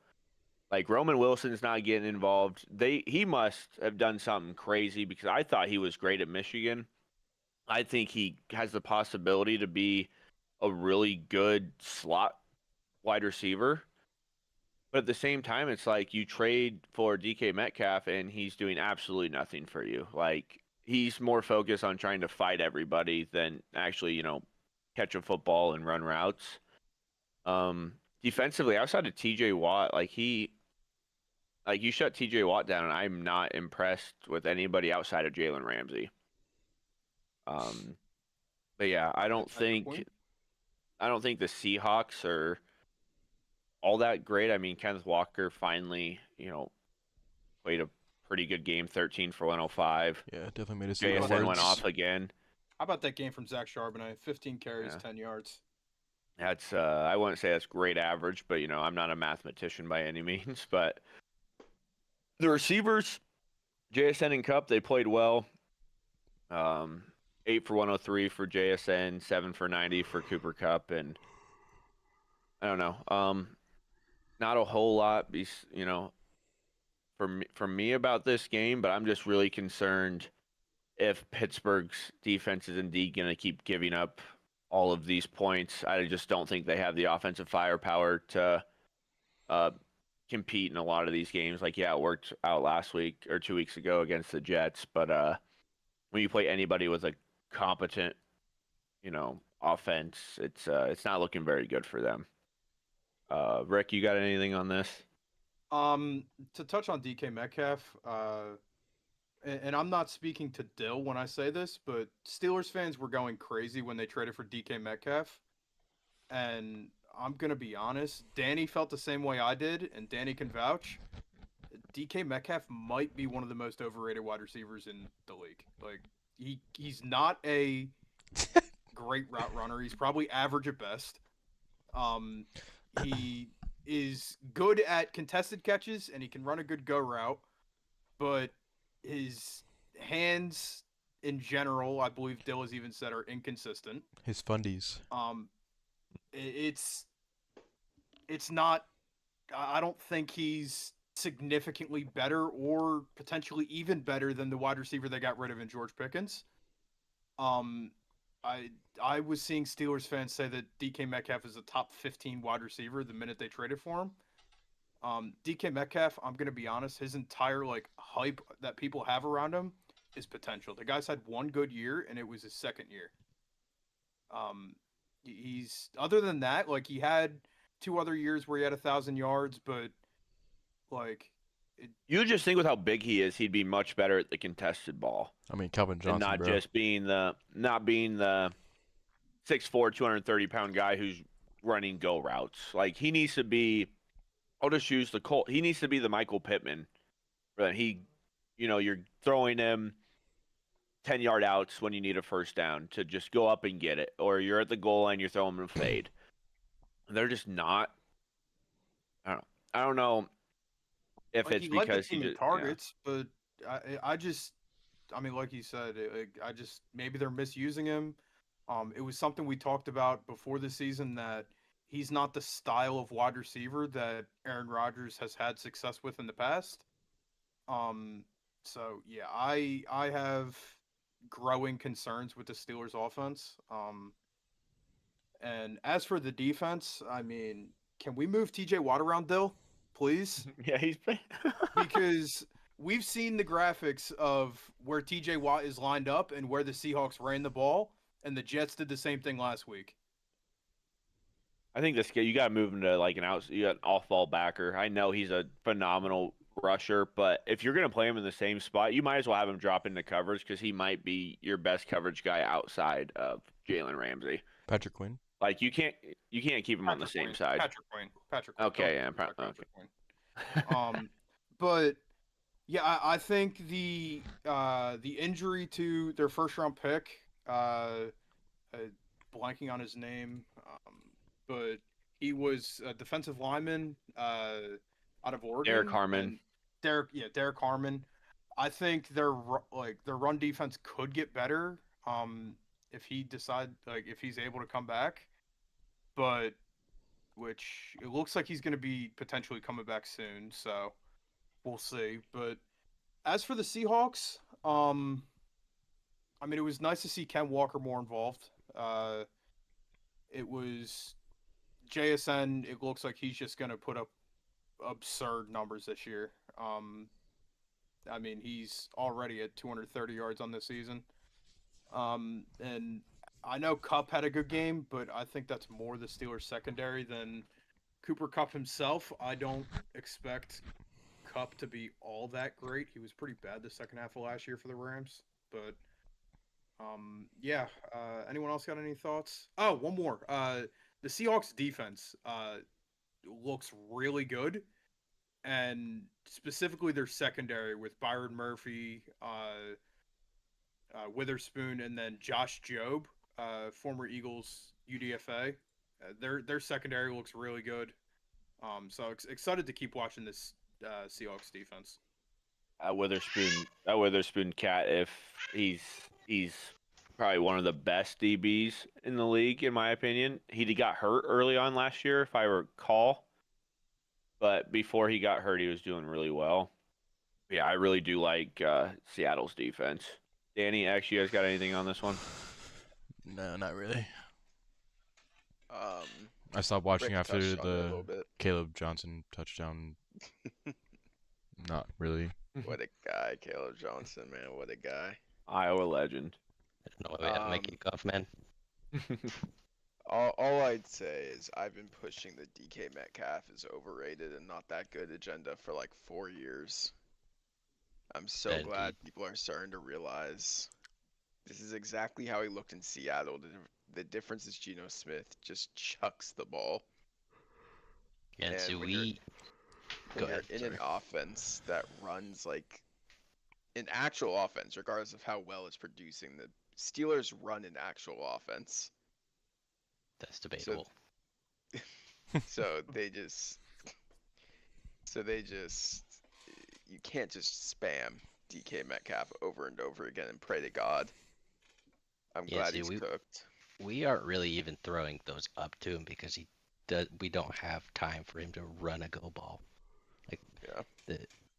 Like, Roman Wilson's not getting involved. He must have done something crazy because I thought he was great at Michigan. I think he has the possibility to be a really good slot wide receiver. But at the same time, it's like you trade for DK Metcalf and he's doing absolutely nothing for you. Like, he's more focused on trying to fight everybody than actually, catch a football and run routes. Defensively, outside of TJ Watt, you shut TJ Watt down, and I'm not impressed with anybody outside of Jalen Ramsey. But yeah, I don't think the Seahawks are all that great. I mean, Kenneth Walker finally, played a pretty good game, 13 for 105. Yeah, definitely made us. JSN went off again. How about that game from Zach Charbonnet? 15 carries, Yeah. 10 yards. That's I wouldn't say that's great average, but I'm not a mathematician by any means. But the receivers, JSN and Cup, they played well. Um, 8 for 103 for JSN, 7 for 90 for Cooper Cup, and I don't know. Not a whole lot, for me about this game, but I'm just really concerned if Pittsburgh's defense is indeed going to keep giving up all of these points. I just don't think they have the offensive firepower to uh, compete in a lot of these games. Like, yeah, it worked out last week or 2 weeks ago against the Jets, but when you play anybody with a competent, offense, it's not looking very good for them. Rick, you got anything on this? To touch on DK Metcalf, and I'm not speaking to Dill when I say this, but Steelers fans were going crazy when they traded for DK Metcalf. And I'm going to be honest, Danny felt the same way I did, and Danny can vouch. DK Metcalf might be one of the most overrated wide receivers in the league. Like, he's not a great route runner. He's probably average at best. He is good at contested catches, and he can run a good go route, but his hands in general, I believe Dill has even said, are inconsistent. His fundies. It's not. I don't think he's significantly better or potentially even better than the wide receiver they got rid of in George Pickens. Um, I was seeing Steelers fans say that DK Metcalf is a top 15 wide receiver the minute they traded for him. DK Metcalf, I'm gonna be honest, his entire hype that people have around him is potential. The guy's had one good year, and it was his second year. He's other than that, he had 2 other years where he had 1,000 yards, but like, You would just think with how big he is, he'd be much better at the contested ball. I mean, Calvin And Johnson, not bro. just being the 6'4", 230-pound guy who's running go routes. Like, he needs to be. I'll just use the Colt. He needs to be the Michael Pittman. Where you're throwing him 10-yard outs when you need a first down to just go up and get it, or you're at the goal line, you're throwing him a fade. They're just not. I don't know if it's he led the because he team in just targets, but I mean, like you said, I just maybe they're misusing him. It was something we talked about before the season that he's not the style of wide receiver that Aaron Rodgers has had success with in the past. So yeah, I have growing concerns with the Steelers offense. And as for the defense, I mean, can we move TJ Watt around, Dill, please? yeah, he's been Because we've seen the graphics of where TJ Watt is lined up and where the Seahawks ran the ball, and the Jets did the same thing last week. I think this kid, you got to move him to you got an off-ball backer. I know he's a phenomenal rusher, but if you're going to play him in the same spot, you might as well have him drop into coverage because he might be your best coverage guy outside of Jalen Ramsey. Patrick Quinn. Like, you can't keep him on the same side. Patrick Quinn. Okay, yeah, Patrick Quinn. But yeah, I think the injury to their first round pick, blanking on his name, but he was a defensive lineman out of Oregon. Derek Harmon. Derek Harmon. I think their run defense could get better if he's able to come back, but which it looks like he's going to be potentially coming back soon, so we'll see. But as for the Seahawks, I mean, it was nice to see Ken Walker more involved. It was JSN. It looks like he's just going to put up absurd numbers this year. I mean, he's already at 230 yards on this season. And I know Kupp had a good game, but I think that's more the Steelers secondary than Cooper Kupp himself. I don't expect Kupp to be all that great. He was pretty bad the second half of last year for the Rams, but yeah. Anyone else got any thoughts? Oh, one more. The Seahawks defense looks really good, and specifically their secondary with Byron Murphy, Witherspoon, and then Josh Jobe, former Eagles UDFA. Their secondary looks really good. So excited to keep watching this Seahawks defense. Witherspoon cat, if he's probably one of the best DBs in the league, in my opinion. He got hurt early on last year, if I recall. But before he got hurt, he was doing really well. Yeah, I really do like Seattle's defense. Danny, X, you guys got anything on this one? No, not really. Um, I stopped watching Rick after touched on it a the little bit. Caleb Johnson touchdown. Not really. What a guy, Caleb Johnson, man. What a guy. Iowa legend. I don't know why we have to make Um, it off, man. All I'd say is I've been pushing the DK Metcalf is overrated and not that good agenda for like 4 years. I'm so Indeed. glad people are starting to realize this is exactly how he looked in Seattle. The difference is Geno Smith just chucks the ball. And And so when you're- we When Go you're ahead, in an sorry. offense that runs like an actual offense, regardless of how well it's producing, the Steelers run an actual offense. that's debatable. So they just, you can't just spam DK Metcalf over and over again and pray to God. I'm Yeah, glad see, he's cooked. We aren't really even throwing those up to him because we don't have time for him to run a go ball. Like Yeah.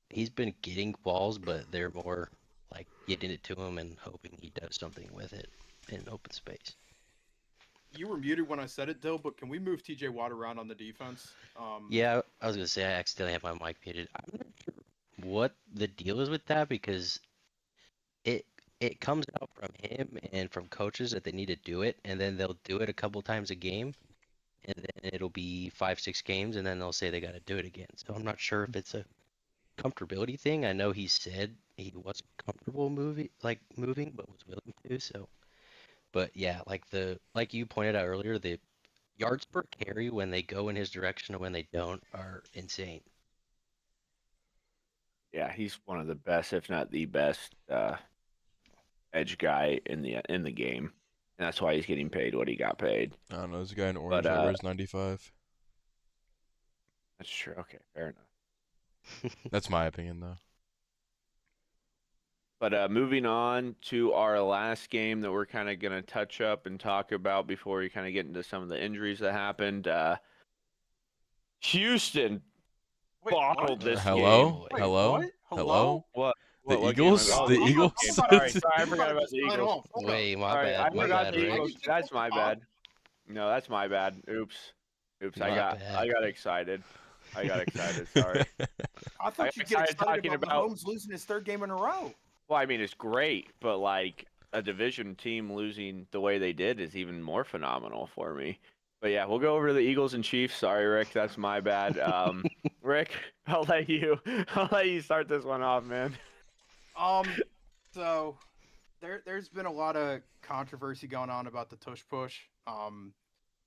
he's been getting balls, but they're more like getting it to him and hoping he does something with it in open space. You were muted when I said it, Dill, but can we move TJ Watt around on the defense? Yeah, I was gonna say I accidentally have my mic muted. I'm not sure what the deal is with that because it comes out from him and from coaches that they need to do it, and then they'll do it a couple times a game, and then it'll be 5, 6 games, and then they'll say they got to do it again. So I'm not sure if it's a comfortability thing. I know he said he wasn't comfortable moving, but was willing to. So, but yeah, like you pointed out earlier, the yards per carry when they go in his direction and when they don't are insane. Yeah, he's one of the best, if not the best, edge guy in the game, and that's why he's getting paid what he got paid. I don't know. There's a guy in orange But that wears 95. that's true. Okay, fair enough. That's my opinion, though. But moving on to our last game that we're kind of going to touch up and talk about before we kind of get into some of the injuries that happened. Houston bottled this Hello? game. Hello? What? Hello? What? The what Eagles? game? The Oh, Eagles? game. Sorry, I forgot about the Eagles. Wait, my Sorry, bad. I My forgot bad, the Rick. Eagles. That's my bad. No, that's my bad. Oops. My I bad. got excited. Sorry. I thought you'd get excited excited talking about about- Mahomes losing his third game in a row. Well, I mean, it's great, but like a division team losing the way they did is even more phenomenal for me. But yeah, we'll go over the Eagles and Chiefs. Sorry, Rick, that's my bad. Rick, I'll let you start this one off, man. So there's been a lot of controversy going on about the tush push.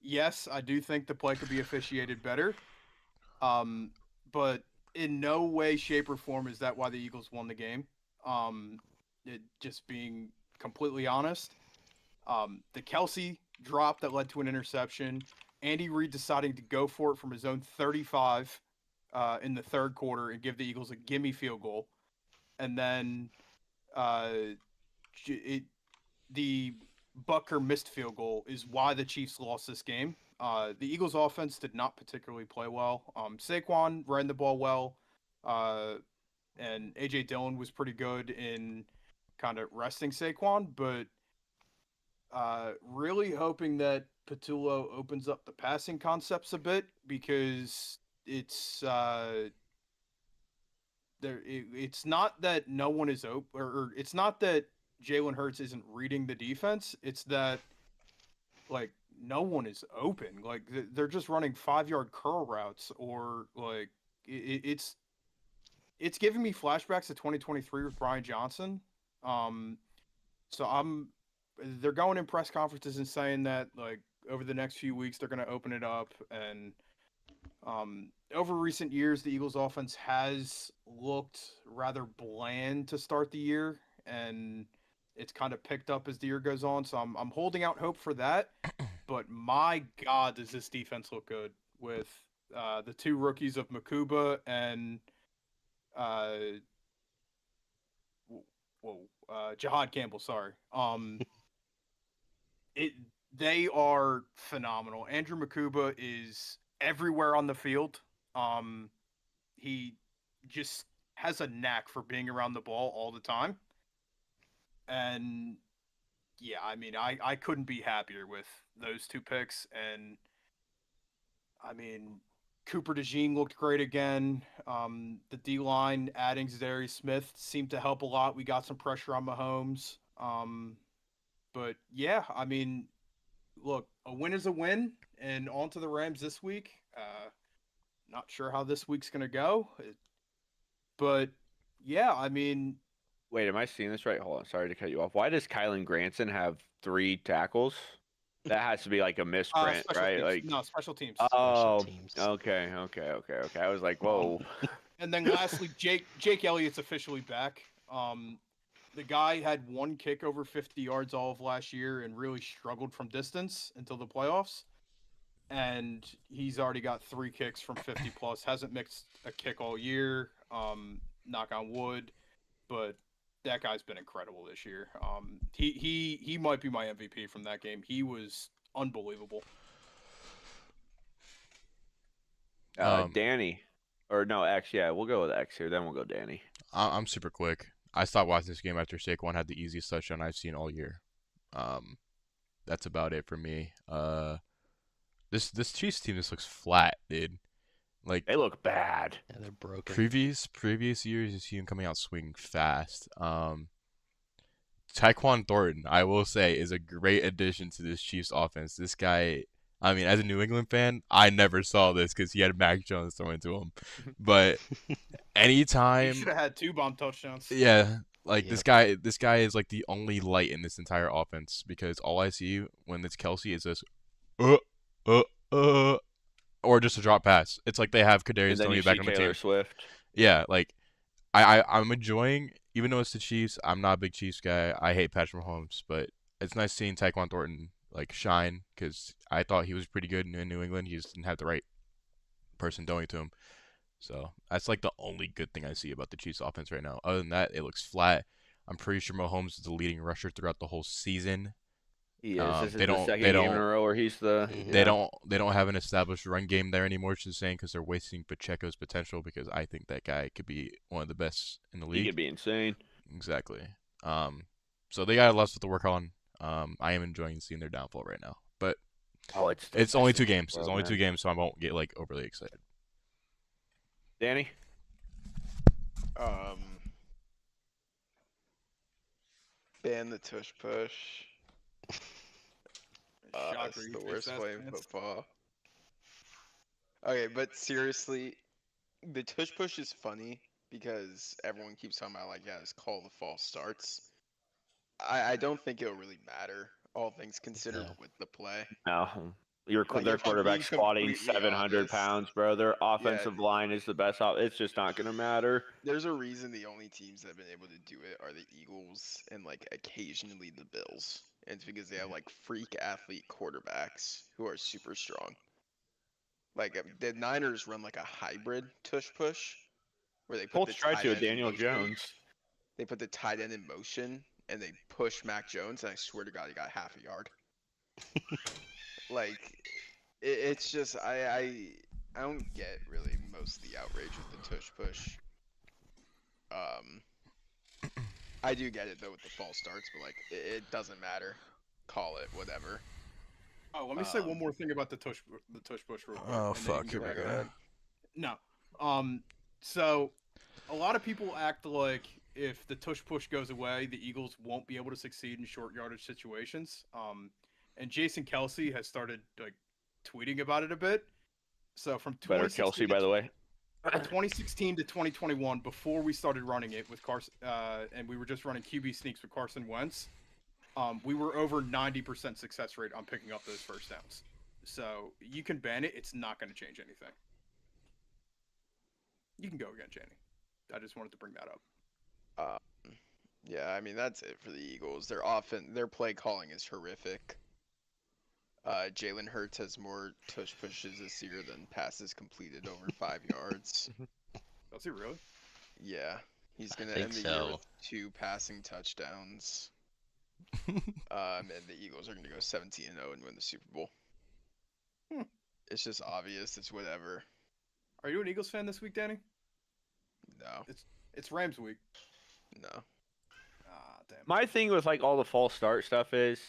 Yes, I do think the play could be officiated better. But in no way, shape, or form is that why the Eagles won the game. Just being completely honest. The Kelsey drop that led to an interception. Andy Reid deciding to go for it from his own 35 in the third quarter and give the Eagles a gimme field goal. And then the Butker missed field goal is why the Chiefs lost this game. The Eagles offense did not particularly play well. Saquon ran the ball well, and A.J. Dillon was pretty good in kind of resting Saquon, but really hoping that Patullo opens up the passing concepts a bit because it's it's not that no one is open, or it's not that Jalen Hurts isn't reading the defense. It's that like no one is open. Like they're just running 5-yard curl routes, or like it's giving me flashbacks to 2023 with Brian Johnson. So they're going in press conferences and saying that like over the next few weeks they're going to open it up, and over recent years the Eagles offense has looked rather bland to start the year, and it's kind of picked up as the year goes on. So I'm holding out hope for that. but my God, does this defense look good with the two rookies of Makuba and uh, Jihad Campbell. Sorry. It they are phenomenal. Andrew Makuba is everywhere on the field. He just has a knack for being around the ball all the time. And yeah, I mean, I couldn't be happier with those two picks. And I mean, Cooper DeJean looked great again. The D line adding Zadarius Smith seemed to help a lot. We got some pressure on Mahomes. But yeah, I mean, look, a win is a win, and on to the Rams this week. Not sure how this week's gonna go, but yeah, I mean, Wait, am I seeing this right? Hold on, sorry to cut you off. Why does Kylan Granson have 3 tackles? That has to be like a misprint, special right? teams. Like, No, special teams. Special oh, teams. okay. I was like, whoa. And then lastly, Jake Elliott's officially back. The guy had one kick over 50 yards all of last year and really struggled from distance until the playoffs. And he's already got 3 kicks from 50 plus. Hasn't mixed a kick all year. Knock on wood, but that guy's been incredible this year. He might be my MVP from that game. He was unbelievable. Danny, or no, X. Yeah, we'll go with X here. Then we'll go Danny. I'm super quick. I stopped watching this game after Saquon had the easiest touchdown I've seen all year. That's about it for me. This Chiefs team just looks flat, dude. Like They look bad. Yeah, they're broken. previous years, you see him coming out swinging fast. Tyquan Thornton, I will say, is a great addition to this Chiefs offense. This guy, I mean, as a New England fan, I never saw this because he had Mac Jones throwing to him. But He anytime, should have had 2 bomb touchdowns. yeah, like Yep. this guy is like the only light in this entire offense because all I see when it's Kelsey is this, uh, uh, uh, or just a drop pass. It's like they have And Kadarius then Toney you back see on the Taylor team. Swift. Yeah, like I'm enjoying, even though it's the Chiefs. I'm not a big Chiefs guy. I hate Patrick Mahomes, but it's nice seeing Tyquan Thornton like shine because I thought he was pretty good in New England. He just didn't have the right person throwing to him. So that's like the only good thing I see about the Chiefs offense right now. Other than that, it looks flat. I'm pretty sure Mahomes is the leading rusher throughout the whole season. He is. This is They the don't second they game in a don't row where he's the. Mhm. they Yeah. don't have an established run game there anymore, which is saying because they're wasting Pacheco's potential because I think that guy could be one of the best in the He league. could be insane. Exactly. So they got a lot to work on. I am enjoying seeing their downfall right now, but Oh, it's the it's only best two in the games. It's world, only man. 2 games, so I won't get like overly excited. Danny. Um, ban the tush push. Shocker, It's he the thinks worst that's play in advanced. football. Okay, but seriously, the tush push is funny because everyone keeps talking about like, yeah, it's called the false starts. I don't think it'll really matter, all things considered, No. with the play. No. Like, Their if I'm being quarterback squatting completely 700 honest, pounds, bro. Their yeah, offensive line is the best. It's just not going to matter. there's a reason the only teams that have been able to do it are the Eagles and like occasionally the Bills. And it's because they have like freak athlete quarterbacks who are super strong. Like the Niners run like a hybrid tush push where they put Colts the tried tight to with end in Daniel motion. Jones. They put the tight end in motion and they push Mac Jones, and I swear to God, he got half a yard. Like, it's just I don't get really most of the outrage with the tush push. I do get it though with the false starts, but like it doesn't matter. Call it whatever. Oh, let me say one Um, more thing about the tush push real quick. Oh, and then you fuck, can here go we back go to ahead. it. No. So a lot of people act like if the tush push goes away, the Eagles won't be able to succeed in short yardage situations. And Jason Kelsey has started like tweeting about it a bit. So from Better Kelsey, 2016 by the way. 2016 to 2021, before we started running it with Carson, and we were just running QB sneaks with Carson Wentz, we were over 90% success rate on picking up those first downs. So you can ban it; it's not going to change anything. You can go again, Jenny. I just wanted to bring that up. Yeah, I mean that's it for the Eagles. Their play calling is horrific. Jalen Hurts has more tush pushes this year than passes completed over 5 yards. Does he really? Yeah, he's I gonna think end the year so. with 2 passing touchdowns. And the Eagles are gonna go 17-0 and win the Super Bowl. Hmm. It's just obvious. It's whatever. Are you an Eagles fan this week, Danny? No, It's Rams week. no. Ah, damn. My thing with like all the false start stuff is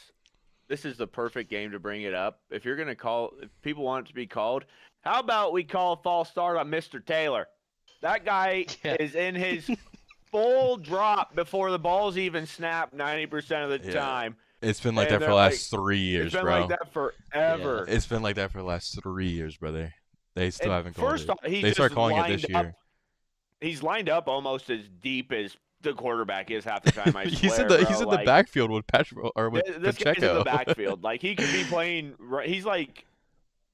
this is the perfect game to bring it up. If you're gonna call, if people want it to be called, how about we call a false start on Mr. Taylor? That guy Yeah. is in his full drop before the ball's even snapped 90% of the Yeah. time. It's been like And that for they're the like, last 3 years, it's been bro. like that forever. It's been like that for the last 3 years, brother. They still And haven't called first it. off, he They just start calling it lined this up. year. He's lined up almost as deep as the quarterback is half the time. I he's swear, in the bro. he's in like, the backfield with Patrick or with this guy's in Pacheco. the backfield. Like he could be playing. He's like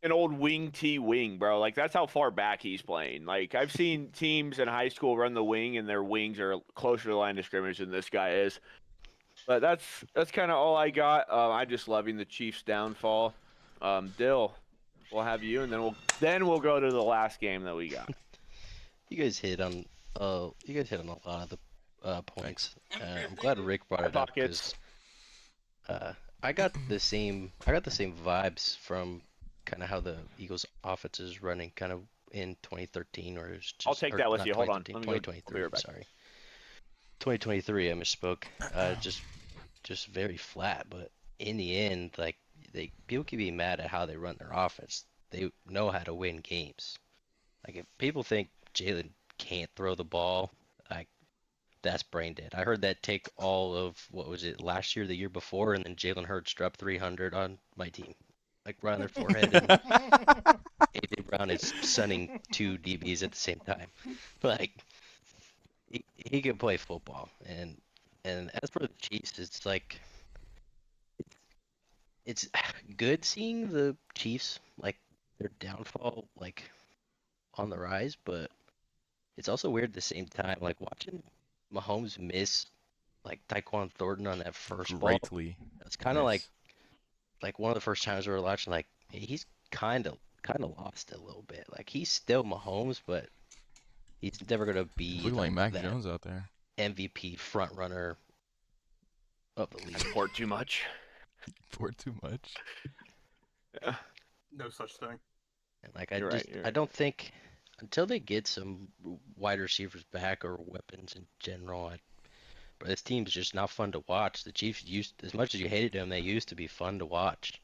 an old wing T wing, bro. Like that's how far back he's playing. Like I've seen teams in high school run the wing, and their wings are closer to the line of scrimmage than this guy is. But that's kind of all I got. I'm just loving the Chiefs' downfall. Dill, we'll have you, and then we'll go to the last game that we got. You guys hit on a lot of the points. I'm glad Rick brought it up because I got the same vibes from kind of how the Eagles offense is running kind of in 2013 or it's just I'll take that with not you. Hold on. 2013, Let me go. I'll be 2023, right back. sorry. 2023 I misspoke. Just very flat, but in the end like people can be mad at how they run their offense. They know how to win games. Like if people think Jalen can't throw the ball, like that's brain dead. I heard that take all of what was it last year, the year before, and then Jalen Hurts dropped 300 on my team, like right on their forehead. And AJ Brown is sunning 2 DBs at the same time. Like he can play football, and as for the Chiefs, it's like it's good seeing the Chiefs like their downfall like on the rise, but it's also weird at the same time, like watching Mahomes miss like Tyquan Thornton on that first ball. Greatly. It's kind of like one of the first times we were watching, like he's kind of lost it a little bit. Like he's still Mahomes, but he's never gonna be Looking like Mac that Jones out there. MVP front runner of the league. Support too much. For too much. No such thing. And like You're right, you're I right. don't think until they get some wide receivers back or weapons in general, but this team's just not fun to watch. The Chiefs as much as you hated them, they used to be fun to watch.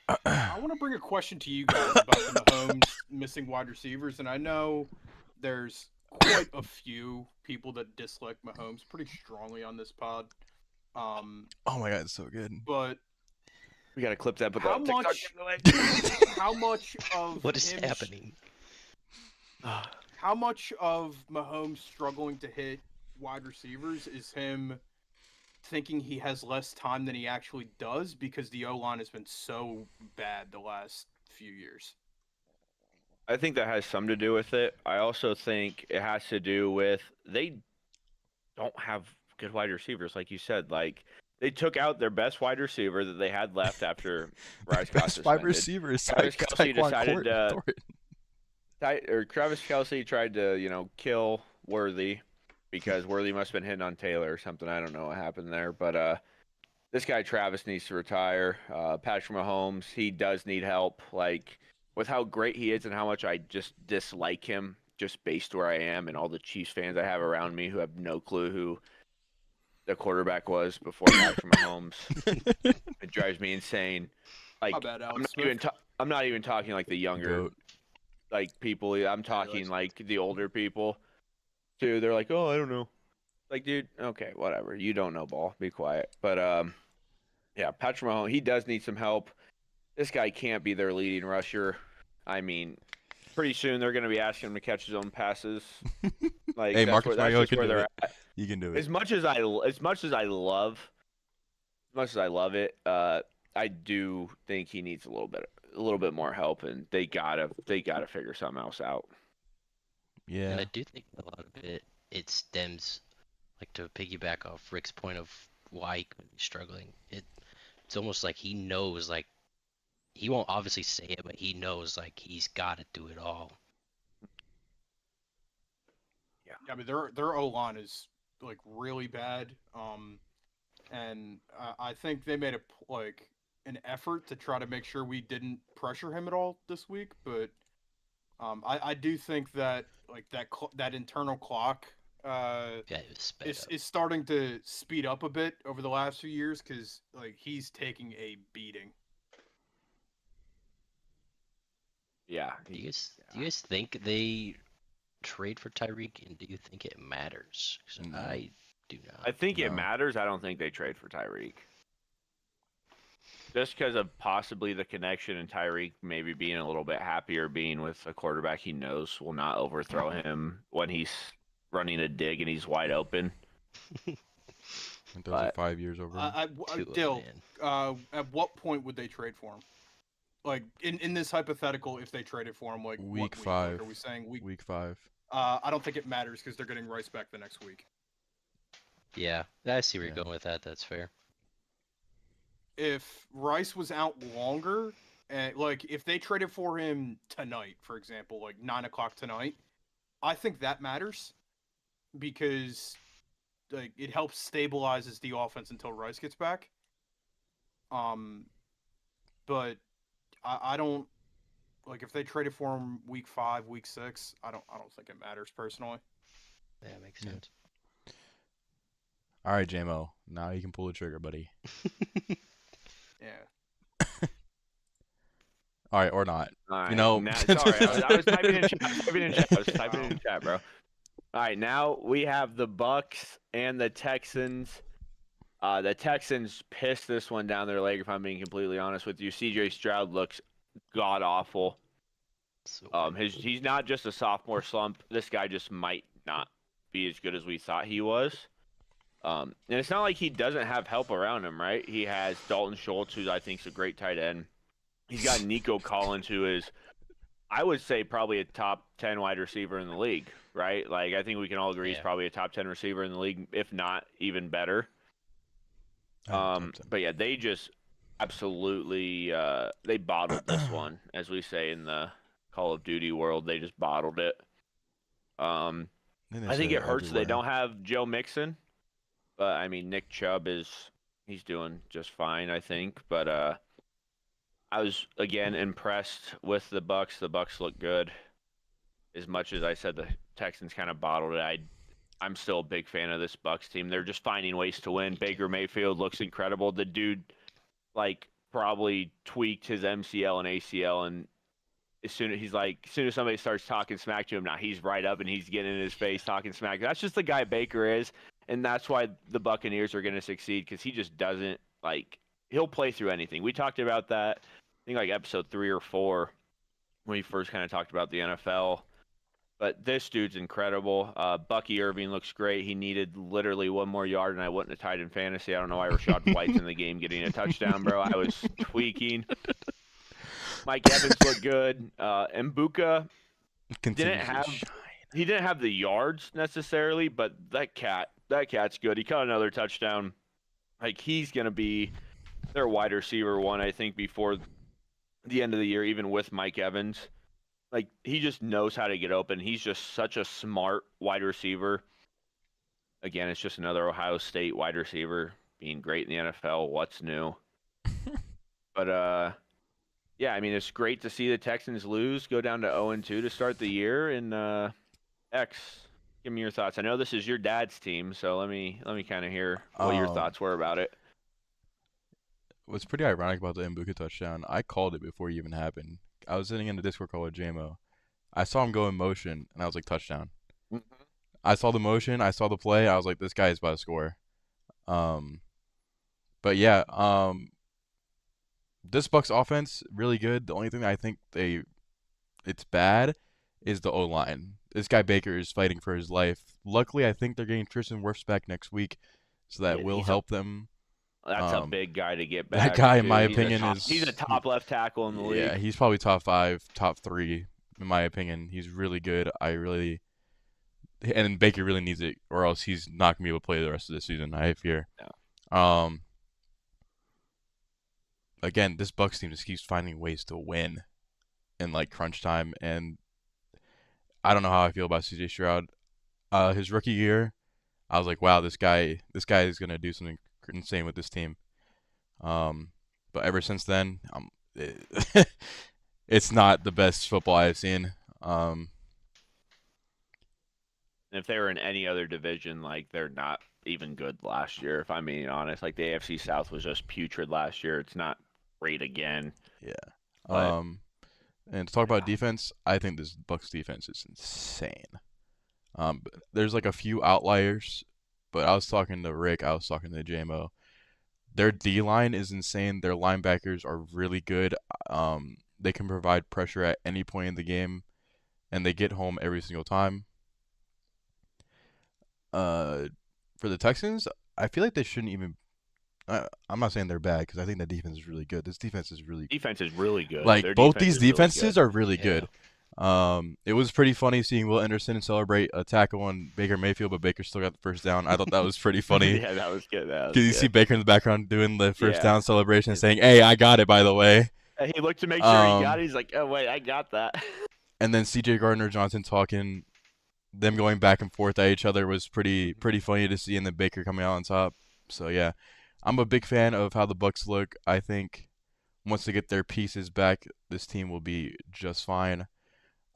I want to bring a question to you guys about the Mahomes missing wide receivers, and I know there's quite a few people that dislike Mahomes pretty strongly on this pod. Oh my god, it's so good. But We gotta clip that. But how the TikTok much? How much of What is him happening? How much of Mahomes struggling to hit wide receivers is him thinking he has less time than he actually does because the O-line has been so bad the last few years? I think that has some to do with it. I also think it has to do with they don't have good wide receivers, like you said. Like they took out their best wide receiver that they had left after Rice got Best wide suspended. receivers. Travis Kelce decided to Thornton. Travis Kelce tried to kill Worthy because Worthy must have been hitting on Taylor or something. I don't know what happened there, but this guy Travis needs to retire. Patrick Mahomes, he does need help. Like with how great he is and how much I just dislike him, just based where I am and all the Chiefs fans I have around me who have no clue who the quarterback was before Patrick Mahomes. It drives me insane. Like My bad, Alex I'm not even talking like the younger Goat. like people. I'm talking like the older people too. They're like, oh, I don't know. Like, dude, okay, whatever. You don't know ball. Be quiet. But yeah, Patrick Mahomes, he does need some help. This guy can't be their leading rusher. I mean, pretty soon they're going to be asking him to catch his own passes. Like, Hey, that's Marcus where, that's Mariota just can where do they're it. at. You can do it. As much as I love it, I do think he needs a little bit more help, and they gotta figure something else out. Yeah. And I do think a lot of it stems, like to piggyback off Rick's point of why he could be struggling. it's almost like he knows, like he won't obviously say it, but he knows like he's got to do it all. Yeah, I mean their O line is like really bad. And I think they made like an effort to try to make sure we didn't pressure him at all this week. But I do think that like that internal clock Yeah, it was sped up. is starting to speed up a bit over the last few years because like he's taking a beating. Yeah. Do you guys think they trade for Tyreek, and do you think it matters? 'Cause No. I do not. I think it No. matters. I don't think they trade for Tyreek. Just because of possibly the connection and Tyreek maybe being a little bit happier being with a quarterback he knows will not overthrow him when he's running a dig and he's wide open. And those are 5 years over him. Dill, at what point would they trade for him? Like in this hypothetical, if they traded for him, like Week what 5. Like, are we saying Week 5. I don't think it matters because they're getting Rice back the next week. Yeah, I see where Yeah. you're going with that. That's fair. If Rice was out longer, and like if they traded for him tonight, for example, like 9 o'clock tonight, I think that matters because like it helps stabilizes the offense until Rice gets back. But I don't like if they traded for him week 5, week 6. I don't think it matters personally. Yeah, makes Yeah. sense. All right, JMO. Now you can pull the trigger, buddy. Yeah. All right, or not. All right. You know. Sorry, I was typing in chat. I was typing in chat, bro. All right, now we have the Bucks and the Texans. The Texans pissed this one down their leg, if I'm being completely honest with you. CJ Stroud looks god awful. So He's not just a sophomore slump. This guy just might not be as good as we thought he was. And it's not like he doesn't have help around him, right? He has Dalton Schultz, who I think is a great tight end. He's got Nico Collins, who is, I would say, probably a top 10 wide receiver in the league, right? Like, I think we can all agree he's probably a top 10 receiver in the league, if not even better. But yeah, they just absolutely they bottled this one, as we say in the Call of Duty world. They just bottled it. I think it hurts they don't have Joe Mixon, but I mean Nick Chubb he's doing just fine, I think. But I was again impressed with the Bucks. The Bucks look good. As much as I said the Texans kind of bottled it, I'm still a big fan of this Bucks team. They're just finding ways to win. Baker Mayfield looks incredible. The dude, like, probably tweaked his MCL and ACL, and as soon as somebody starts talking smack to him, now he's right up and he's getting in his face talking smack. That's just the guy Baker is, and that's why the Buccaneers are going to succeed because he just doesn't he'll play through anything. We talked about that, I think like episode 3 or 4 when we first kind of talked about the NFL. But this dude's incredible. Bucky Irving looks great. He needed literally one more yard, and I wouldn't have tied in fantasy. I don't know why Rashad White's in the game getting a touchdown, bro. I was tweaking. Mike Evans looked good. Mbuka didn't have the yards necessarily, but that cat's good. He caught another touchdown. Like, he's gonna be their wide receiver one, I think, before the end of the year, even with Mike Evans. Like, he just knows how to get open. He's just such a smart wide receiver. Again, it's just another Ohio State wide receiver being great in the NFL. What's new? But, yeah, I mean, it's great to see the Texans lose, go down to 0-2 to start the year. And, X, give me your thoughts. I know this is your dad's team, so let me kind of hear what your thoughts were about it. What's pretty ironic about the Mbuka touchdown, I called it before it even happened. I was sitting in the Discord call with JMO. I saw him go in motion, and I was like, touchdown. Mm-hmm. I saw the motion. I saw the play. I was like, this guy is about to score. But yeah, this Bucks offense, really good. The only thing I think it's bad is the O-line. This guy Baker is fighting for his life. Luckily, I think they're getting Tristan Wirfs back next week, so that will help them. That's a big guy to get back. That guy, in my opinion, he's a top left tackle in the league. Yeah, he's probably top 5, top 3, in my opinion. He's really good. And Baker really needs it, or else he's not gonna be able to play the rest of the season, I fear. Yeah. again, this Bucks team just keeps finding ways to win in like crunch time, and I don't know how I feel about CJ Stroud. His rookie year, I was like, wow, this guy is gonna do something insane with this team. Um, but ever since then, it's not the best football I've seen. And if they were in any other division, like they're not even good last year. If I'm being honest, like the AFC South was just putrid last year. It's not great again. Yeah. But And to talk about defense, I think this Bucks defense is insane. There's like a few outliers, but I was talking to Rick, I was talking to JMO. Their D line is insane. Their linebackers are really good. They can provide pressure at any point in the game, and they get home every single time. For the Texans, I feel like they shouldn't even. I'm not saying they're bad because I think the defense is really good. This defense is really defense is really good. like Their both defense these is really defenses good. are really Yeah. good. It was pretty funny seeing Will Anderson celebrate a tackle on Baker Mayfield, but Baker still got the first down. I thought that was pretty funny. Yeah, that was good. That was Because you see good. Baker in the background doing the first Yeah. down celebration, saying, "Hey, I got it, by the way." He looked to make sure he got Um, it. He's like, oh wait, I got that. And then C.J. Gardner-Johnson talking, them going back and forth at each other was pretty funny to see, and then Baker coming out on top. So yeah, I'm a big fan of how the Bucks look. I think once they get their pieces back, this team will be just fine.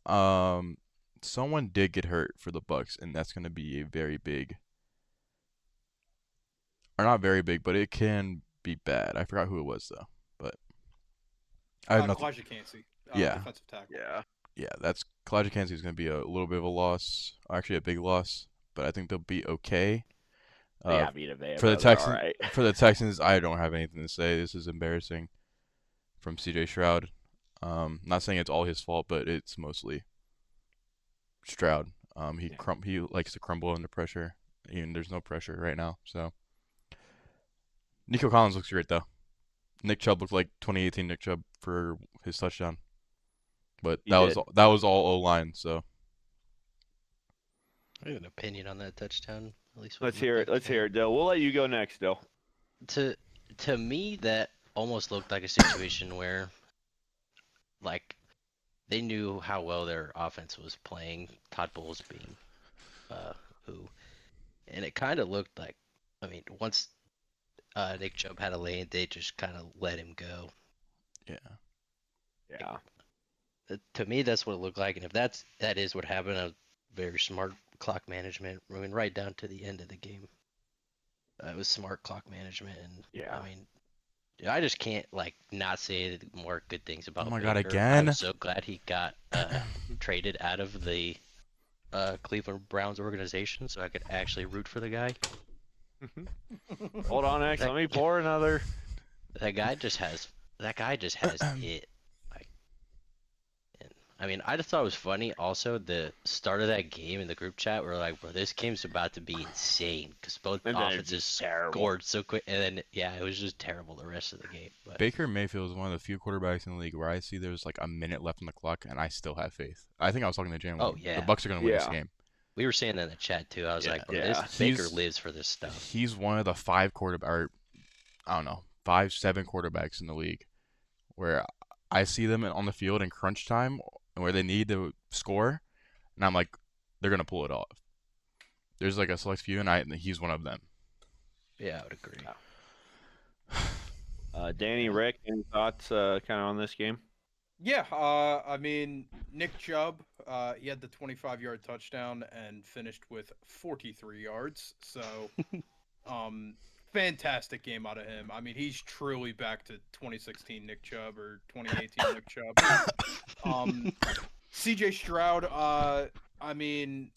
Um, Someone did get hurt for the Bucks, and that's going to be a very big, or not very big, but it can be bad. I forgot who it was though, but I have nothing. Elijah Cansey, Yeah. defensive tackle. Yeah. Yeah, that's Kalijah Kancey is going to be a little bit of a loss, actually a big loss, but I think they'll be okay. Yeah, Vita Vea, For the but they're Texans, all right. for the Texans, I don't have anything to say. This is embarrassing from C.J. Stroud. Not saying it's all his fault, but it's mostly Stroud. He likes to crumble under pressure, and there's no pressure right now. So Nico Collins looks great though. Nick Chubb looked like 2018 Nick Chubb for his touchdown, but He that was did. all O line. So I have an opinion on that touchdown. At least Let's hear it. Let's hear it, Dill. We'll let you go next, Dill. To me, that almost looked like a situation where, like, they knew how well their offense was playing. Todd Bowles being, who, and it kind of looked like, I mean, once Nick Chubb had a lane, they just kind of let him go. yeah. Yeah. To me, that's what it looked like, and if that is what happened, very smart clock management. I mean, right down to the end of the game, it was smart clock management, and Yeah. I mean, I just can't like not say more good things about. Oh my God, Baker. again? I'm so glad he got traded out of the Cleveland Browns organization, so I could actually root for the guy. Hold on, X. Let me pour another. That guy just has it. Like, and I mean, I just thought it was funny. Also, the start of that game in the group chat, we're like, bro, this game's about to be insane because both And then it's offenses just terrible. scored so quick, and then yeah, it was just terrible the rest of the game. But Baker Mayfield is one of the few quarterbacks in the league where I see there's like a minute left on the clock, and I still have faith. I think I was talking to Jam. Oh, yeah. The Bucks are going to win this Yeah. game. we were saying that in the chat too. I was Yeah. like, bro, Yeah. this Baker He's- lives for this stuff. He's one of the 5, 7 quarterbacks in the league where I see them on the field in crunch time where they need to score, and I'm like, they're going to pull it off. There's like a select few, and he's one of them. Yeah, I would agree. Danny, Rick, any thoughts kind of on this game? Yeah, I mean, Nick Chubb, he had the 25-yard touchdown and finished with 43 yards. So, fantastic game out of him. I mean, he's truly back to 2016 Nick Chubb or 2018 Nick Chubb. CJ Stroud, I mean,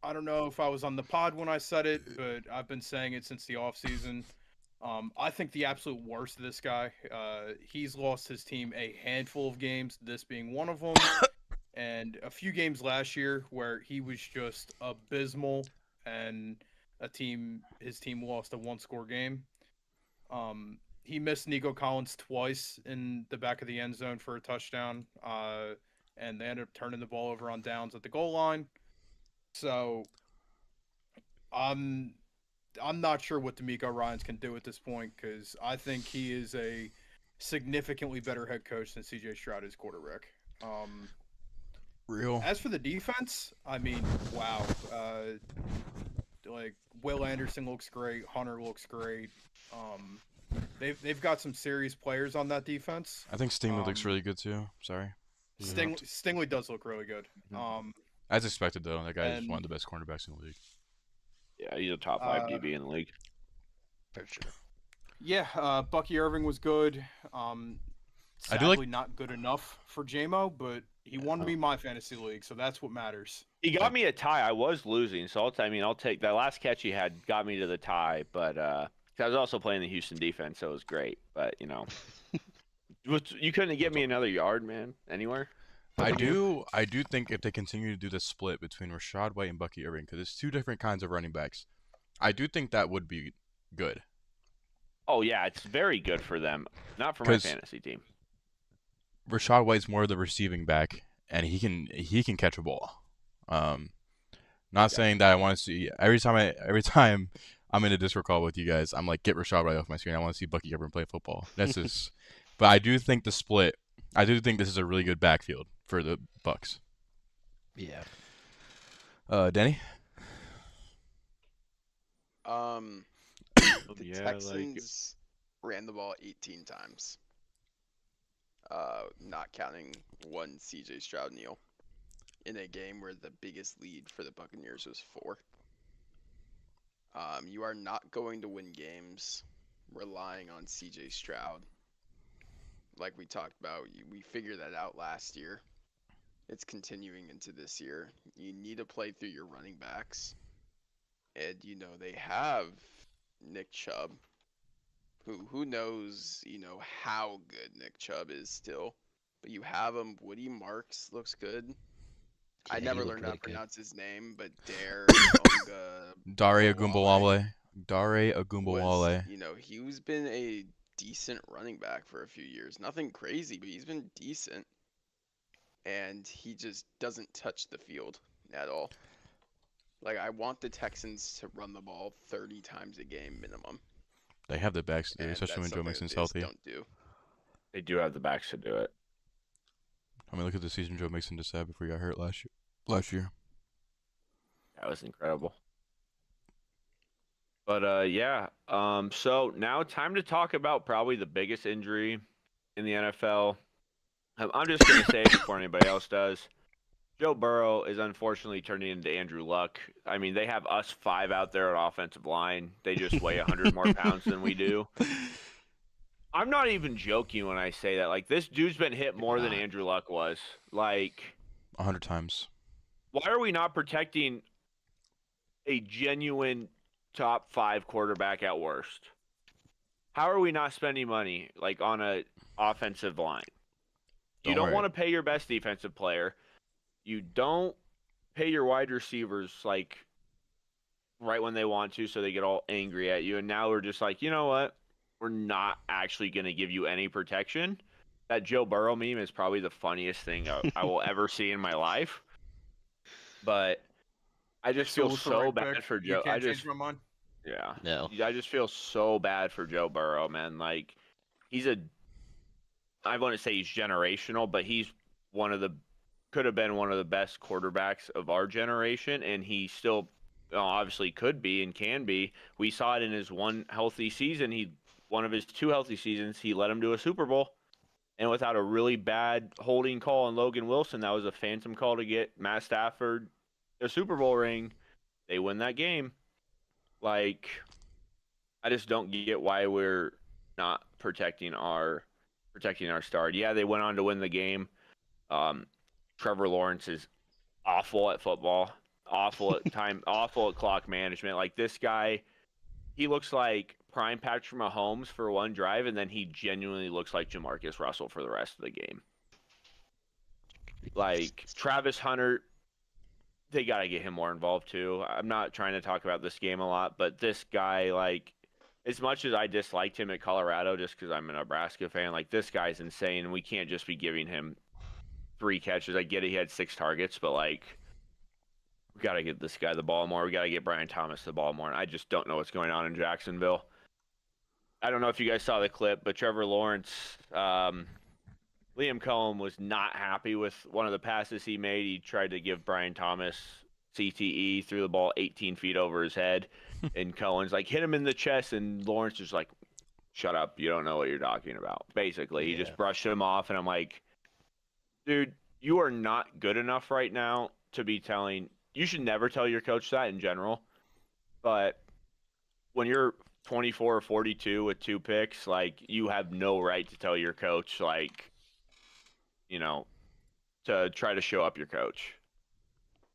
I don't know if I was on the pod when I said it, but I've been saying it since the offseason. I think the absolute worst of this guy. He's lost his team a handful of games, this being one of them, and a few games last year where he was just abysmal, and his team lost a one-score game. He missed Nico Collins twice in the back of the end zone for a touchdown, and they ended up turning the ball over on downs at the goal line. So, I'm not sure what D'Amico Ryans can do at this point because I think he is a significantly better head coach than CJ Stroud is quarterback. Real. As for the defense, I mean, wow. Like Will Anderson looks great. Hunter looks great. They've got some serious players on that defense. I think Stingley looks really good too. Sorry. Stingley does look really good. As expected though, that guy is one and- of the best cornerbacks in the league. Yeah, he's a top 5 DB in the league. For sure. Yeah, Bucky Irving was good. I do like- Sadly, not good enough for JMO, but he won me my fantasy league, so that's what matters. He got me a tie. I was losing, so I'll take that last catch he had got me to the tie, but I was also playing the Houston defense, so it was great. But you couldn't get me another yard, man, anywhere. I do think if they continue to do the split between Rashad White and Bucky Irving, because it's two different kinds of running backs, I do think that would be good. Oh yeah, it's very good for them. Not for my fantasy team. Rashad White's more of the receiving back, and he can catch a ball. Not saying that I want to see every time I'm in a Discord call with you guys, I'm like, get Rashad White off my screen. I want to see Bucky Irving play football. That's just. But I do think the split. I do think this is a really good backfield for the Bucks. Yeah. Denny. The Texans ran the ball 18 times. Not counting one CJ Stroud kneel in a game where the biggest lead for the Buccaneers was 4. You are not going to win games relying on CJ Stroud. Like we talked about, we figured that out last year. It's continuing into this year. You need to play through your running backs. And, they have Nick Chubb, who knows, how good Nick Chubb is still. But you have him. Woody Marks looks good. I Yeah, never he learned looked how really to good. pronounce his name, but Dare Dare Ogunbowale. Dare Ogunbowale. He's been a decent running back for a few years. Nothing crazy, but he's been decent. And he just doesn't touch the field at all. Like, I want the Texans to run the ball 30 times a game minimum. They have the backs to do it, And especially when that's Joe something that Mixon's they just healthy. don't do. They do have the backs to do it. I mean, look at the season Joe Mixon just had before he got hurt last year. That was incredible. But yeah, so now time to talk about probably the biggest injury in the NFL. I'm just gonna say it before anybody else does. Joe Burrow is unfortunately turning into Andrew Luck. I mean, they have us 5 out there at offensive line. They just weigh 100 more pounds than we do. I'm not even joking when I say that. Like, this dude's been hit more than Andrew Luck was. Like, 100 times. why are we not protecting a genuine top 5 quarterback at worst? How are we not spending money like on a offensive line? You don't want to pay your best defensive player. You don't pay your wide receivers like right when they want to, so they get all angry at you. And now we're just like, you know what? We're not actually going to give you any protection. That Joe Burrow meme is probably the funniest thing I will ever see in my life. But I just feel so bad for Joe. You can't change my mind. Yeah. No. I just feel so bad for Joe Burrow, man. Like, I want to say he's generational, but he's could have been one of the best quarterbacks of our generation, and he still obviously could be and can be. We saw it in his one healthy season. One of his 2 healthy seasons, he led him to a Super Bowl. And without a really bad holding call on Logan Wilson, that was a phantom call to get Matt Stafford a Super Bowl ring. They win that game. Like, I just don't get why we're not protecting our star. Yeah, they went on to win the game. Trevor Lawrence is awful at football, awful at awful at clock management. Like, this guy, he looks like prime Patrick Mahomes for one drive, and then he genuinely looks like Jamarcus Russell for the rest of the game. Like, Travis Hunter, they got to get him more involved too. I'm not trying to talk about this game a lot, but this guy, like, as much as I disliked him at Colorado just because I'm a Nebraska fan, like, this guy's insane. We can't just be giving him 3 catches. I get it, he had 6 targets, but, like, we got to get this guy the ball more. We got to get Brian Thomas the ball more. And I just don't know what's going on in Jacksonville. I don't know if you guys saw the clip, but Trevor Lawrence, Liam Cohen was not happy with one of the passes he made. He tried to give Brian Thomas CTE, threw the ball 18 feet over his head, and Cohen's like, hit him in the chest, and Lawrence is like, shut up, you don't know what you're talking about. Basically, he Yeah. just brushed him off, and I'm like, dude, you are not good enough right now to be telling. You should never tell your coach that in general, but when you're 24 or 42 with 2 picks, like, you have no right to tell your coach, like, you know, to try to show up your coach.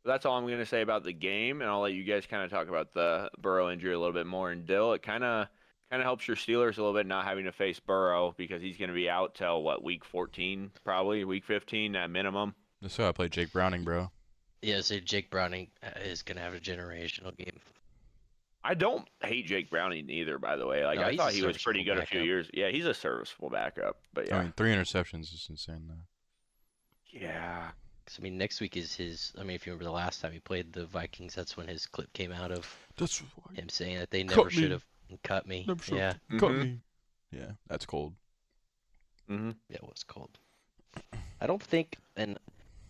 But that's all I'm going to say about the game, and I'll let you guys kind of talk about the Burrow injury a little bit more. And Dill, it kind of helps your Steelers a little bit not having to face Burrow because he's going to be out till what, week 14, probably week 15 at minimum. That's why I play Jake Browning, bro. Yeah, so Jake Browning is gonna have a generational game. I don't hate Jake Browning either, by the way. Like, No, I he's thought a he was pretty serviceable good a few backup. years. Yeah, he's a serviceable backup, but yeah. I mean, 3 interceptions is insane, though. Yeah. 'Cause, I mean, next week is his. I mean, if you remember the last time he played the Vikings, that's when his clip came out of That's why. him saying that they Cut never me. should have cut me. Never should Yeah, have cut Mhm. me. Yeah, that's cold. Mm-hmm. yeah, it was cold. I don't think, and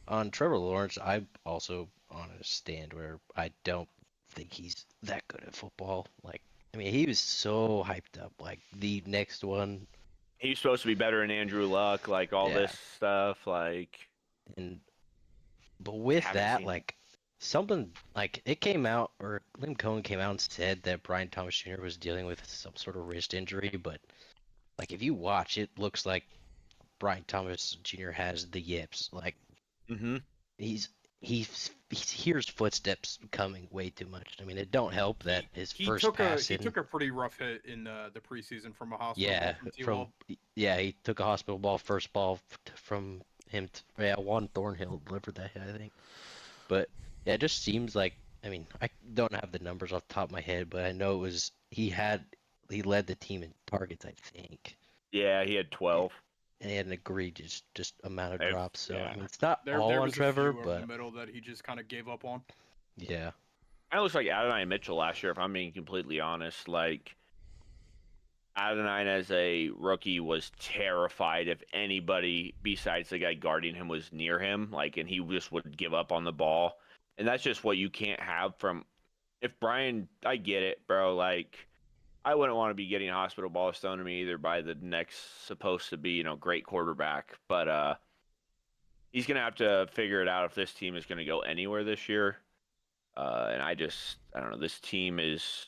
on Trevor Lawrence, I'm also on a stand where I don't think he's that good at football. Like, I mean, he was so hyped up, like the next one, He's supposed to be better than Andrew Luck, like all Yeah. this stuff. Like, and but with Haven't that, seen it. like something like it came out, or Liam Cohen came out and said that Brian Thomas Jr. was dealing with some sort of wrist injury, but like if you watch, it looks like Brian Thomas Jr. has the yips. Like mm-hmm. he's he hears footsteps coming way too much. I mean, it don't help that his He first took pass he in, took a pretty rough hit in the preseason from a hospital yeah, ball from T-Law. he took a hospital ball, first ball from him. Juan Thornhill delivered that hit, I think. But yeah, it just seems like, I mean, I don't have the numbers off the top of my head, but I know it was he led the team in targets, I think, Yeah, he had 12. and he had an egregious just amount of If- drops. So yeah. I mean, it's not There all on was Trevor, a few over the but middle that he just kind of gave up on. yeah. Kind of looks like Adonai Mitchell last year, if I'm being completely honest. Like, Adonai as a rookie was terrified if anybody besides the guy guarding him was near him. Like, and he just would give up on the ball. And that's just what you can't have from. If Brian, I get it, bro. Like, I wouldn't want to be getting hospital balls thrown to me either by the next supposed to be, great quarterback. But he's gonna have to figure it out if this team is gonna go anywhere this year. And I don't know. This team is,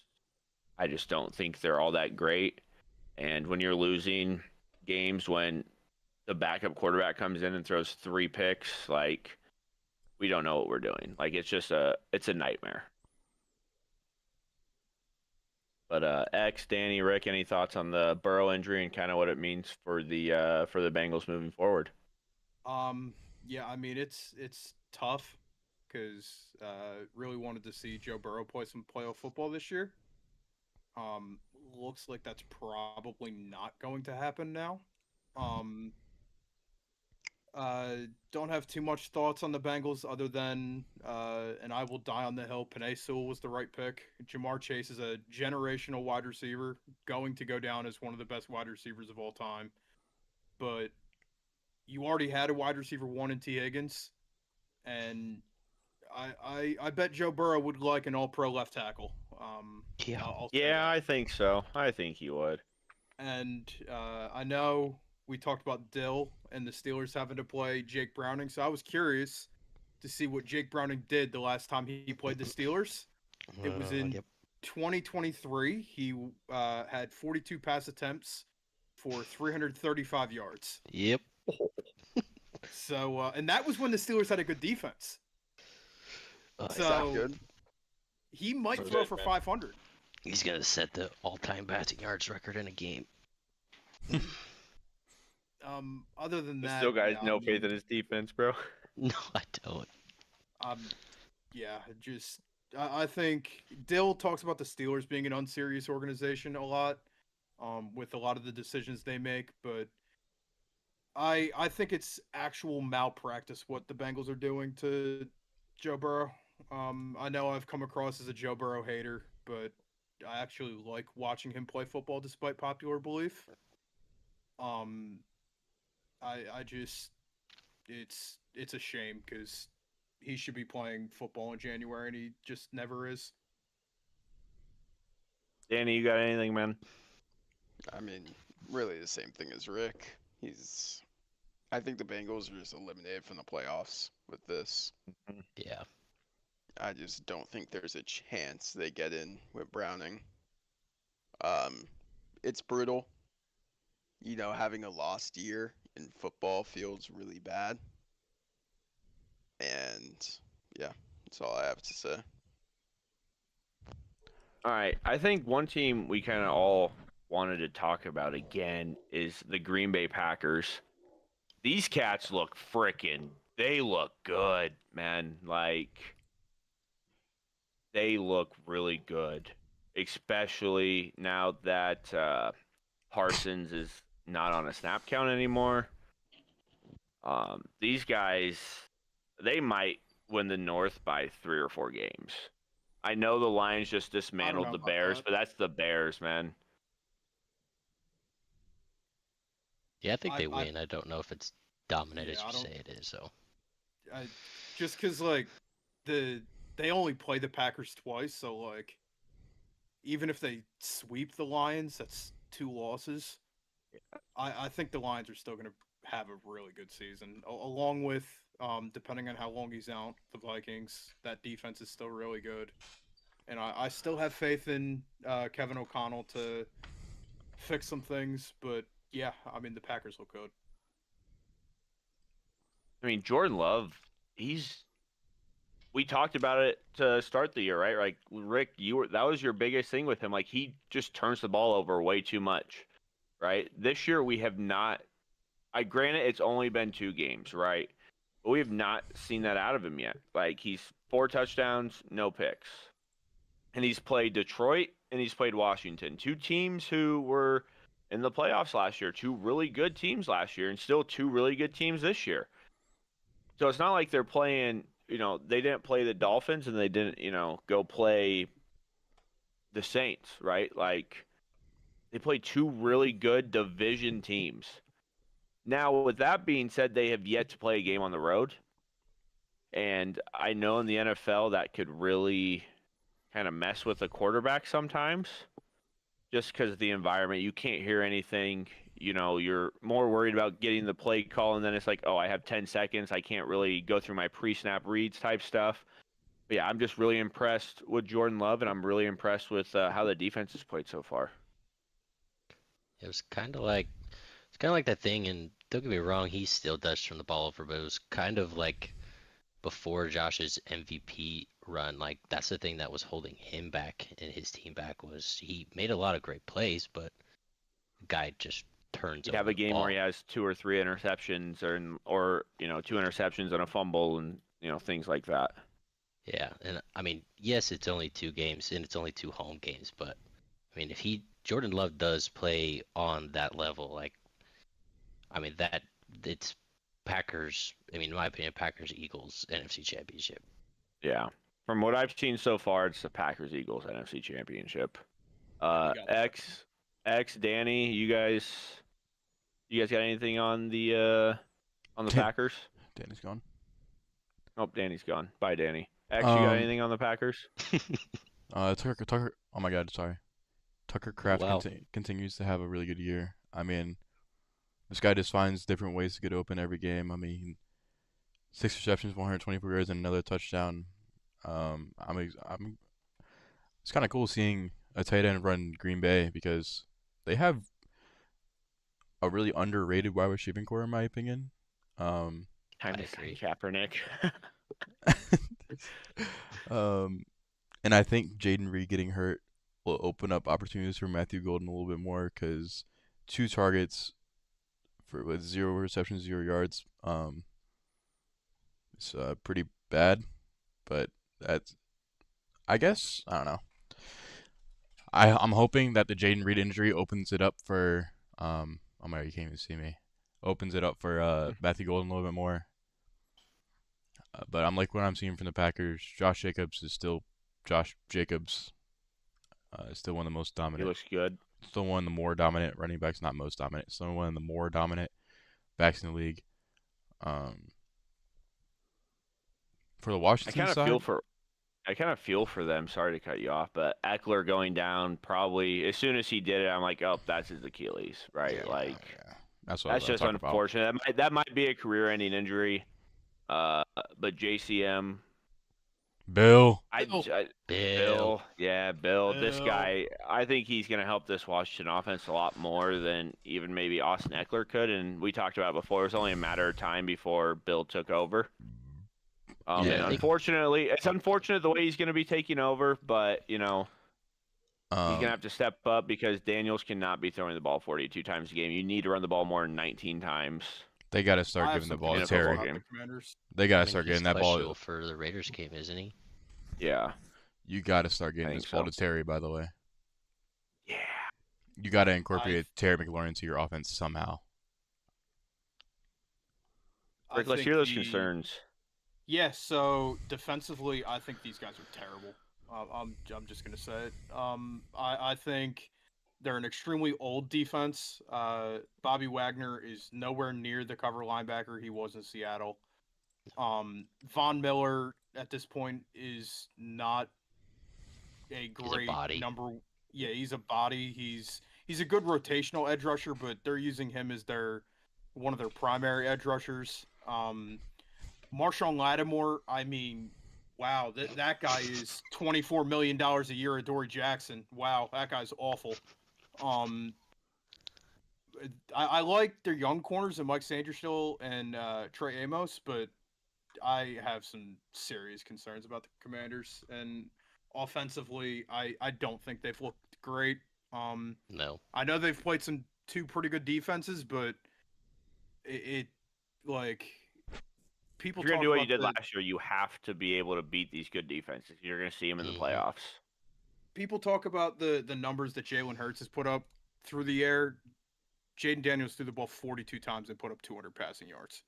I just don't think they're all that great. And when you're losing games when the backup quarterback comes in and throws 3 picks, like, we don't know what we're doing. Like, it's a nightmare. But X, Danny, Rick, any thoughts on the Burrow injury and kind of what it means for the Bengals moving forward? Yeah, I mean it's tough because really wanted to see Joe Burrow play some playoff football this year. Looks like that's probably not going to happen now. Um, don't have too much thoughts on the Bengals other than, and I will die on the hill. Penei Sewell was the right pick. Jamar Chase is a generational wide receiver, going to go down as one of the best wide receivers of all time. But you already had a wide receiver 1 in T. Higgins, and I bet Joe Burrow would like an All-Pro left tackle. Yeah. I'll say Yeah, that. I think so. I think he would. And I know we talked about Dill and the Steelers having to play Jake Browning, so I was curious to see what Jake Browning did the last time he played the Steelers. It was in Yep. 2023. He had 42 pass attempts for 335 yards. Yep. So, and that was when the Steelers had a good defense. So Good. he might Sounds throw good, for man. 500. He's gonna set the all-time passing yards record in a game. Other than that, Still, guys, yeah, no I faith mean, in his defense, bro. No, I don't. yeah, just I think Dill talks about the Steelers being an unserious organization a lot, with a lot of the decisions they make, but I think it's actual malpractice what the Bengals are doing to Joe Burrow. I know I've come across as a Joe Burrow hater, but I actually like watching him play football despite popular belief. Um, I just it's a shame because he should be playing football in January and he just never is. Danny, you got anything, man? I mean, really the same thing as Rick. I think the Bengals are just eliminated from the playoffs with this. Yeah. I just don't think there's a chance they get in with Browning. Um, it's brutal. Having a lost year in football feels really bad. And yeah, that's all I have to say. All right. I think one team we kind of all wanted to talk about again is the Green Bay Packers. These cats look they look good, man. Like, they look really good, especially now that Parsons is not on a snap count anymore. These guys, they might win the North by 3 or 4 games. I know the Lions just I don't dismantled know the about Bears, that. but that's the Bears, man. Yeah, I think I they I win. I don't know if it's dominant yeah, as I you don't. say it is. So I just because like they only play the Packers twice, so like even if they sweep the Lions, that's 2 losses. I think the Lions are still going to have a really good season, along with depending on how long he's out, the Vikings. That defense is still really good, and I still have faith in Kevin O'Connell to fix some things. But yeah, I mean the Packers look good. I mean, Jordan Love, he's we talked about it to start the year, right? Like, Rick, that was your biggest thing with him. Like, he just turns the ball over way too much, right? This year we have not. I granted it's only been 2 games, right? But we have not seen that out of him yet. Like, he's 4 touchdowns, no picks, and he's played Detroit and he's played Washington, 2 teams who were in the playoffs last year, 2 really good teams last year, and still 2 really good teams this year. So it's not like they're playing, they didn't play the Dolphins and they didn't, go play the Saints, right? Like, they played 2 really good division teams. Now, with that being said, they have yet to play a game on the road. And I know in the NFL that could really kind of mess with the quarterback sometimes just because of the environment. You can't hear anything. You're more worried about getting the play call, and then it's like, oh, I have 10 seconds. I can't really go through my pre-snap reads type stuff. But yeah, I'm just really impressed with Jordan Love, and I'm really impressed with how the defense has played so far. it was kind of like that thing. And don't get me wrong, he still does turn the ball over, but it was kind of like before Josh's MVP run. Like that's the thing that was holding him back and his team back was he made a lot of great plays, but guy just turns He'd over have a the game where he ball. has 2 or 3 interceptions, or 2 interceptions and a fumble, and things like that. Yeah, and I mean, yes, it's only 2 games and it's only 2 home games, but I mean, if Jordan Love does play on that level, like I mean that it's Packers. I mean, in my opinion, Packers Eagles NFC Championship. Yeah. From what I've seen so far, it's the Packers Eagles NFC Championship. Yeah, we got that. Danny, you guys got anything on the Dan- Packers? Danny's gone. Oh, Danny's gone. Bye, Danny. You got Um, anything on the Packers? Tucker. Oh my God, sorry. Tucker Oh Craft wow. continues to have a really good year. I mean, this guy just finds different ways to get open every game. I mean, 6 receptions, 124 yards, and another touchdown. I'm. It's kind of cool seeing a tight end run Green Bay because they have a really underrated wide receiving core, in my opinion. Um, Time I to sign agree. Kaepernick. um, and I think Jaden Reed getting hurt will open up opportunities for Matthew Golden a little bit more because 2 targets with 0 receptions, 0 yards. It's pretty bad, but that's I guess I don't know. I'm hoping that the Jaden Reed injury opens it up for oh my God, you can't even see me. Opens it up for Matthew Golden a little bit more. But I'm like what I'm seeing from the Packers. Josh Jacobs is still Josh Jacobs. Still one of the most He dominant. looks good. Still one of the more dominant running backs, not most dominant. Still one of the more dominant backs in the league. For the I Washington kind of side, feel for them. Sorry to cut you off, but Eckler going down probably as soon as he did it, I'm like, oh, that's his Achilles, right? Yeah. Like that's what I that's was just talking about. unfortunate. That might be a career-ending injury. But JCM, Bill. Bill, yeah, Bill. This Bill. guy, I think he's going to help this Washington offense a lot more than even maybe Austin Eckler could. And we talked about it before. It was only a matter of time before Bill took over. Yeah, And they- unfortunately, it's unfortunate the way he's going to be taking over, but you know, he's going to have to step up because Daniels cannot be throwing the ball 42 times a game. You need to run the ball more than 19 times. They got to start I have giving the some ball to feelings Terry. about the Commanders. They got I to mean, start he's getting that questionable ball. for the Raiders game, isn't he? Yeah. You got to start getting I this think ball so. to Terry, by the way. Yeah. You got to incorporate Terry McLaurin into your offense somehow. I Rick, let's think hear those the- concerns. Yeah, so defensively, I think these guys are terrible. I'm just gonna say it. I think they're an extremely old defense. Bobby Wagner is nowhere near the cover linebacker he was in Seattle. Von Miller at this point is not a great body. number. Yeah, he's a body. He's a good rotational edge rusher, but they're using him as one of their primary edge rushers. Marshawn Lattimore, I mean, wow, that guy is $24 million a year at Dory Jackson. Wow, that guy's awful. I like their young corners and Mike Sanderstill and Trey Amos, but I have some serious concerns about the Commanders. And offensively, I don't think they've looked great. No. I know they've played two pretty good defenses, but it like people If you're talk gonna do what about you did last year, you have to be able to beat these good defenses. You're gonna see them in the playoffs. People talk about the numbers that Jalen Hurts has put up through the air. Jaden Daniels threw the ball 42 times and put up 200 passing yards.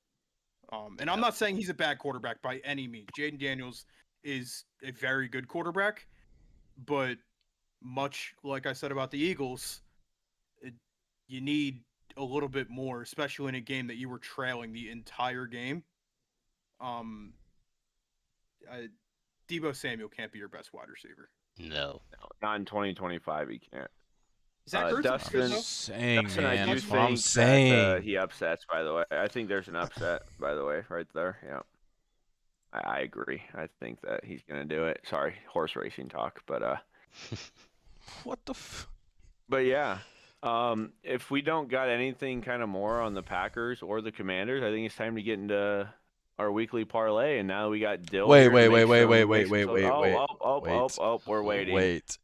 And I'm not saying he's a bad quarterback by any means. Jaden Daniels is a very good quarterback, but much like I said about the Eagles, you need a little bit more, especially in a game that you were trailing the entire game. Deebo Samuel can't be your best wide receiver. No. No, not in 2025. He can't. Zach Ertz looks good, Dustin- though. Saying, Dustin, man, I do that's what I'm think saying. that he upsets. By the way, I think there's an upset. By the way, right there. Yeah, I agree. I think that he's gonna do it. Sorry, horse racing talk, but What the but yeah. If we don't got anything kind of more on the Packers or the Commanders, I think it's time to get into our weekly parlay. And now we got Dill. Wait, here to wait, make wait, wait, some- wait, make wait, some wait, sort- wait, oh, wait, we're waiting. Wait.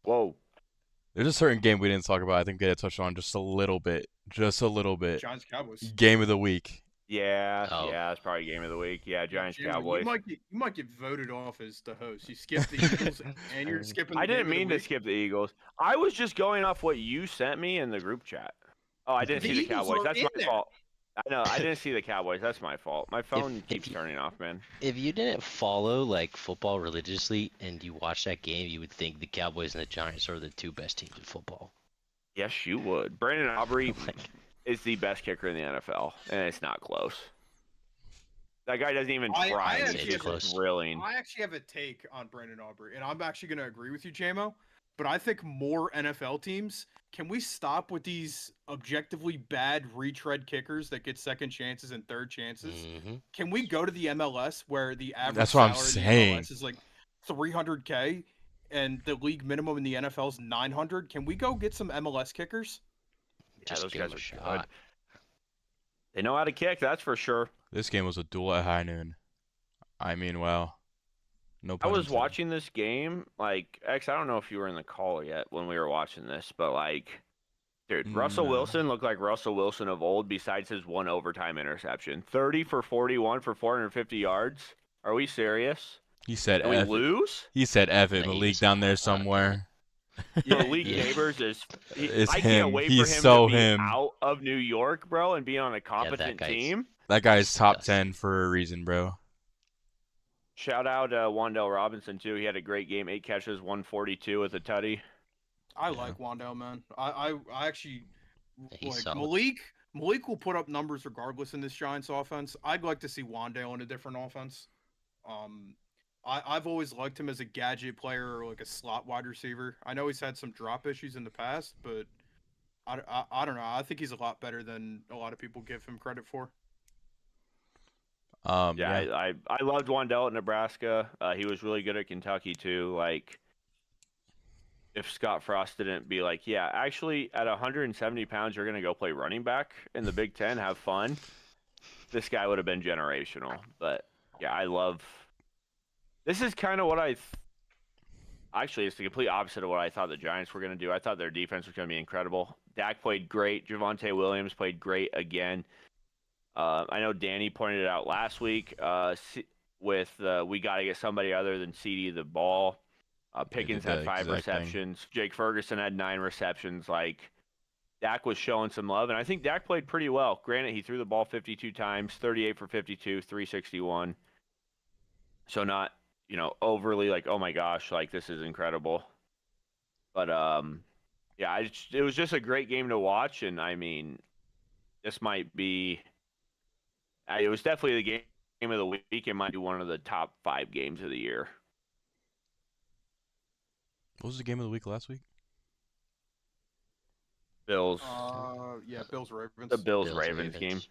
Whoa. There's a certain game we didn't talk about. I think we had to touch on just a little bit. Just a little bit. Giants Cowboys. Game of the week. Yeah, Oh. yeah, it's probably game of the week. Yeah, Giants Jimmy, Cowboys. You might get voted off as the host. You skipped the Eagles and you're skipping. The I didn't game of the mean to week. skip the Eagles. I was just going off what you sent me in the group chat. Oh, I didn't The see the Eagles Cowboys. are That's in my there. fault. I know. I didn't see the Cowboys. That's my fault. My phone if keeps you- turning off, man. If you didn't follow like football religiously and you watched that game, you would think the Cowboys and the Giants are the two best teams in football. Yes, you would. Brandon Aubrey Like, is the best kicker in the NFL, and it's not close. That guy doesn't even I try. He's actually- just Close. drilling. I actually have a take on Brandon Aubrey, and I'm actually going to agree with you, JMO. But I think more NFL teams, can we stop with these objectively bad retread kickers that get second chances and third chances? mhm. Can we go to the MLS where the average That's what I'm salary in the saying. MLS is like $300K and the league minimum in the NFL is $900? Can we go get some MLS kickers? Just those give guys them a are shot. good. They know how to kick, that's for sure. This game was a duel at high noon. I mean, wow. No I pun was intended. watching this game, like, X, I don't know if you were in the call yet when we were watching this, but, like, dude, Russell No. Wilson looked like Russell Wilson of old besides his one overtime interception. 30 for 41 for 450 yards. Are we serious? He said Did we F. lose? He said F it. No, Malik he's down there not. somewhere. Malik Yeah. Neighbors is. It's I him. can't wait He's for him so to be him. out of New York, bro, and be on a competent guy's- team. That guy's top Disgusting. 10 for a reason, bro. Shout out Wandell Robinson too. He had a great game, 8 catches, 142 with a tutty. I Yeah. like Wandell, man. I actually Yeah, he's like solid. Malik will put up numbers regardless in this Giants offense. I'd like to see Wandale in a different offense. I've always liked him as a gadget player or like a slot wide receiver. I know he's had some drop issues in the past, but I don't know. I think he's a lot better than a lot of people give him credit for. Yeah, Yeah. I loved Wandell at Nebraska. He was really good at Kentucky too. Like, if Scott Frost didn't be like, yeah, actually at 170 pounds, you're gonna go play running back in the Big Ten, have fun. This guy would have been generational. But yeah, I love. This is kind of what actually, it's the complete opposite of what I thought the Giants were going to do. I thought their defense was going to be incredible. Dak played great. Javonte Williams played great again. I know Danny pointed it out last week with we got to get somebody other than CD the ball. Pickens did had the 5 exact thing. receptions. Jake Ferguson had 9 receptions. Like, Dak was showing some love, and I think Dak played pretty well. Granted, he threw the ball 52 times, 38 for 52, 361. So not, overly like, oh my gosh, like this is incredible. But yeah, it was just a great game to watch, and I mean, this might be. It was definitely the game of the week. It might be one of the top 5 games of the year. What was the game of the week last week? Bills. Yeah, Bills Ravens. The Bills-Ravens game.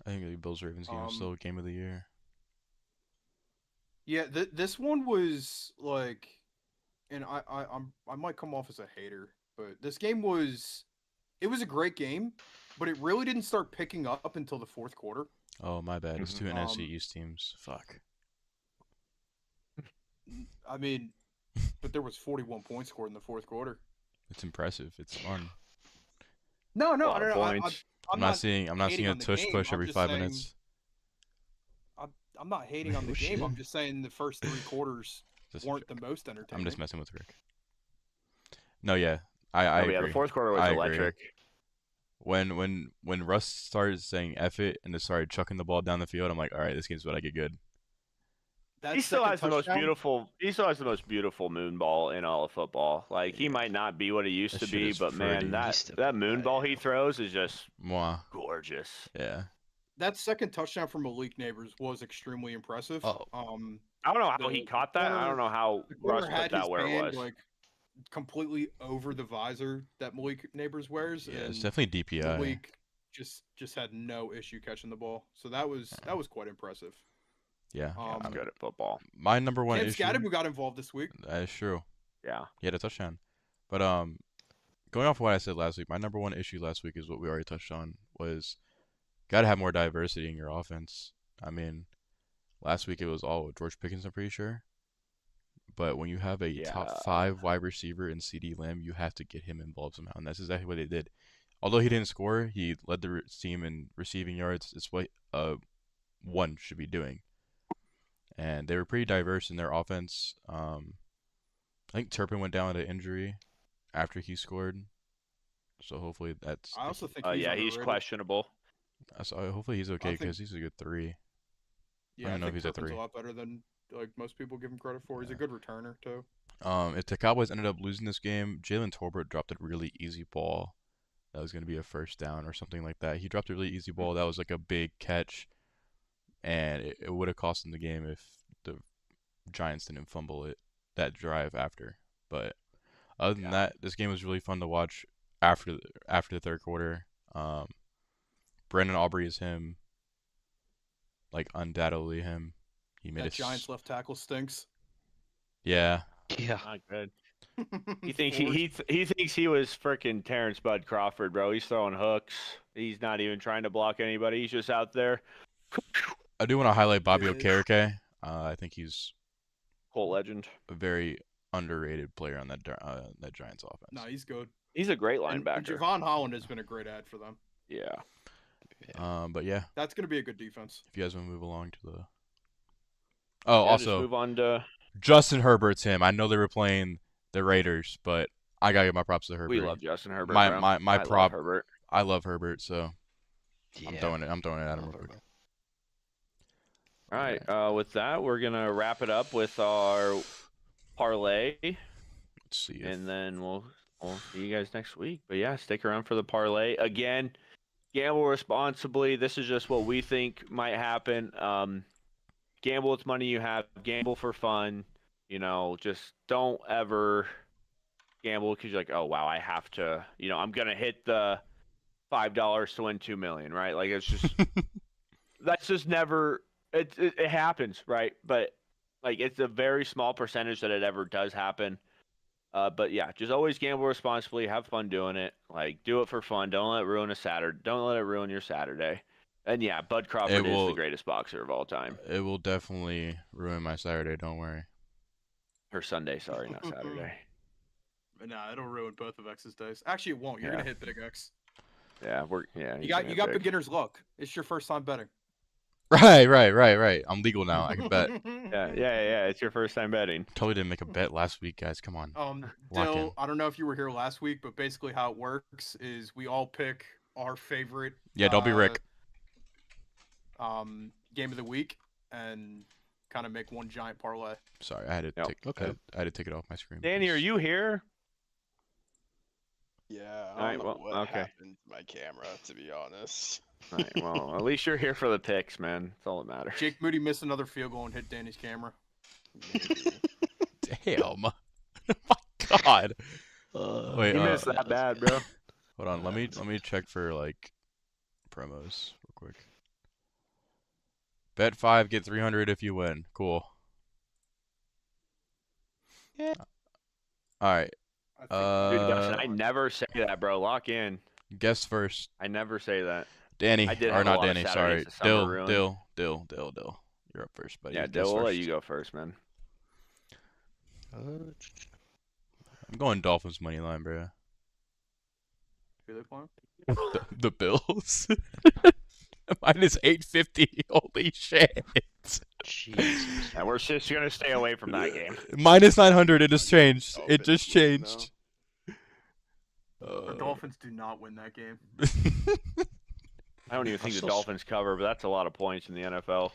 I think the Bills-Ravens game was still game of the year. Yeah, this one was like, and I might come off as a hater, but this game was a great game, but it really didn't start picking up until the fourth quarter. Oh, my bad. It was 2 Mhm. NFC East teams. Fuck. I mean, but there was 41 points scored in the fourth quarter. It's impressive. It's fun. No, A lot I of don't know. points. I'm not seeing hating a on the tush game. push I'm every just 5 saying- minutes. I'm not hating on the Oh, game. shit. I'm just saying the first 3 quarters Just- weren't the most entertaining. I'm just messing with Rick. No, yeah, I agree. Yeah, the fourth quarter was I agree. electric. When Russ started saying F it and just started chucking the ball down the field, I'm like, all right, this game's about to get good. That He still second has the most touchdown- beautiful. He still has the most beautiful moon ball in all of football. Like, he might not be what he used That to shit be, is but pretty. man, He's still that pretty moon bad, ball he yeah. throws is just Mwah. gorgeous. Yeah. That second touchdown from Malik Neighbors was extremely impressive. Oh. I don't know how he The caught that. I don't know how The corner Russ had put that his where it hand was. like completely over the visor that Malik Neighbors wears, Yeah, and it's definitely DPI. Malik just had no issue catching the ball. So that was quite impressive. Yeah. I'm good at football. My number one Cam issue. Scadden, who got involved this week. That is true. Yeah. He had a touchdown. But going off what I said last week, my number one issue last week is what we already touched on, was gotta have more diversity in your offense. I mean, last week it was all George Pickens, I'm pretty sure. But when you have a Yeah. top 5 wide receiver in CD Lamb, you have to get him involved somehow, and that's exactly what they did. Although he didn't score, he led the team in receiving yards. It's what one should be doing. And they were pretty diverse in their offense. I think Turpin went down with an injury after he scored, so hopefully that's. I also think he's Yeah, he's underrated. questionable. So hopefully he's okay think- because he's a good 3. Yeah, don't I know if think he's a Turpin's 3. a lot better than like most people give him credit for. He's a Yeah. good returner too. If the Cowboys ended up losing this game, Jalen Tolbert dropped a really easy ball that was going to be a first down or something like that. He dropped a really easy ball that was like a big catch, and it would have cost him the game if the Giants didn't fumble it that drive after. But other than that, this game was really fun to watch after the third quarter. Brandon Aubrey is him, like undoubtedly him. He made That it. Giants left tackle stinks. Yeah. Yeah. Not good. He thinks he thinks he was freaking Terrence Bud Crawford, bro. He's throwing hooks. He's not even trying to block anybody. He's just out there. I do want to highlight Bobby Yeah. Okereke. I think he's Colt legend. a very underrated player on that Giants offense. No, he's good. He's a great And linebacker. Javon Holland has been a great ad for them. Yeah. But yeah, That's going to be a good defense. if you guys want to move along to the. Yeah, Oh, just also move on to. Justin Herbert's him. I know they were playing the Raiders, but I gotta give my props to Herbert. We love Justin Herbert. My- bro. my I love prop- Herbert. I love Herbert, so I'm Yeah. throwing it at him Love real quick. Herbert. All right. With that, we're gonna wrap it up with our parlay, Let's see if and then we'll see you guys next week. But yeah, stick around for the parlay. Again, gamble responsibly. This is just what we think might happen. Gamble with money you have. Gamble for fun. You know, just don't ever gamble because you're like, oh wow, I have to. You know, I'm gonna hit the $5 to win 2 million, right? Like it's just that's just never. It happens, right? But like it's a very small percentage that it ever does happen. But yeah, just always gamble responsibly. Have fun doing it. Like do it for fun. Don't let it ruin a Saturday. Don't let it ruin your Saturday. And yeah, Bud Crawford is the greatest boxer of all time. It will definitely ruin my Saturday. Don't worry. Or Sunday, sorry, not Saturday. Nah, it'll ruin both of X's days. Actually, it won't. You're gonna hit big X. Yeah, You got beginner's luck. It's your first time betting. Right. I'm legal now. I can bet. Yeah. It's your first time betting. Totally didn't make a bet last week, guys. Come on. Lock in. Dill, I don't know if you were here last week, but basically how it works is we all pick our favorite. Yeah, don't be Rick. Game of the week and kind of make one giant parlay. Sorry, I had to take. Okay. I had to take it off my screen. Danny, are you here? Yeah, All right, I don't know what happened to my camera, to be honest. All right, well, at least you're here for the picks, man. That's all that matters. Jake Moody missed another field goal and hit Danny's camera. Maybe. Damn. My God. Wait. You missed that bad, bro. Hold on. Let me check for like promos real quick. Bet 5, get 300 if you win. Cool. Yeah. All right. Dude, Dustin, I never say that, bro. Lock in. Guess first. I never say that. Danny, I did or have a not lot of Danny, sorry. Saturdays this summer ruined. Dill. You're up first, buddy. Yeah, Guess Dill, we'll let first. you go first, man. I'm going Dolphins money line, bro. Who they playing? The Bills. Minus 850. Holy shit. Jesus. Yeah, we're just gonna stay away from that game. Minus 900. It just changed. It just changed. The Dolphins do not win that game. I don't even think the Dolphins cover, but that's a lot of points in the NFL.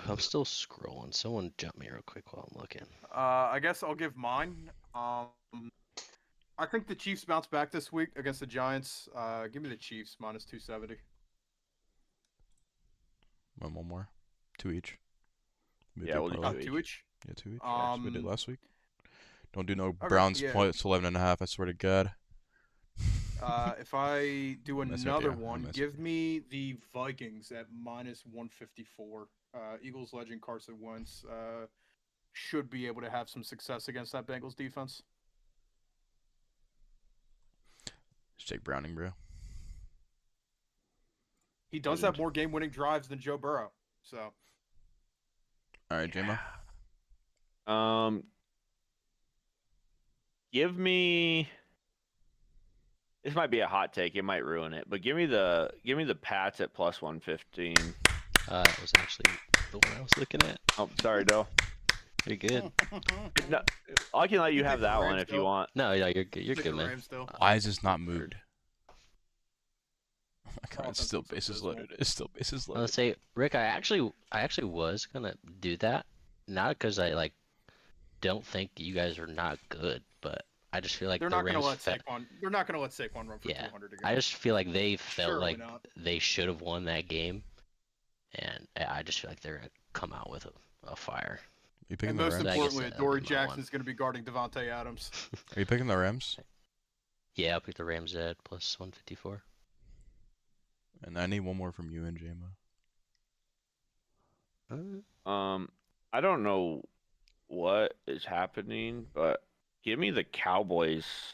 I'm still scrolling. Someone jump me real quick while I'm looking. I guess I'll give mine. I think the Chiefs bounce back this week against the Giants. Give me the Chiefs minus 270. One more. 2 each. Yeah, we'll do parlay. 2 each. Yeah, 2 each. That's what we did last week. Don't do no Okay, Browns yeah. points 11.5. I swear to God. If I do Mess with another you. one, Mess give me the Vikings at minus 154. Eagles legend Carson Wentz should be able to have some success against that Bengals defense. Just take Browning, bro. He does have more game-winning drives than Joe Burrow. So. All right, J-Mo. Give me. This might be a hot take. It might ruin it, but give me the Pats at plus 115. That was actually the one I was looking at. Oh, sorry, Doe. You're good. No, I can let you have take the that one Rams, if you Doe. want. No, you're good. You're Take good, the man. Rams still. Why is this not moved? Oh my God, Oh, it's still that's bases abysmal. loaded. It's still bases I loaded. was say, Rick, I actually was gonna do that, not because I don't think you guys are not good, but I just feel like They're the not going to Rams. let Saquon. They're not going to let Saquon run for Yeah, 200 again. I just feel like they felt Surely like not. they should have won that game, and I just feel like they're gonna come out with a fire. You picking And the most Rams? I guess importantly, that'll Dory be my Jackson one. is going to be guarding Devontae Adams. Are you picking the Rams? Yeah, I'll pick the Rams at plus 154. And I need one more from you and J-Mo. I don't know what is happening, but give me the Cowboys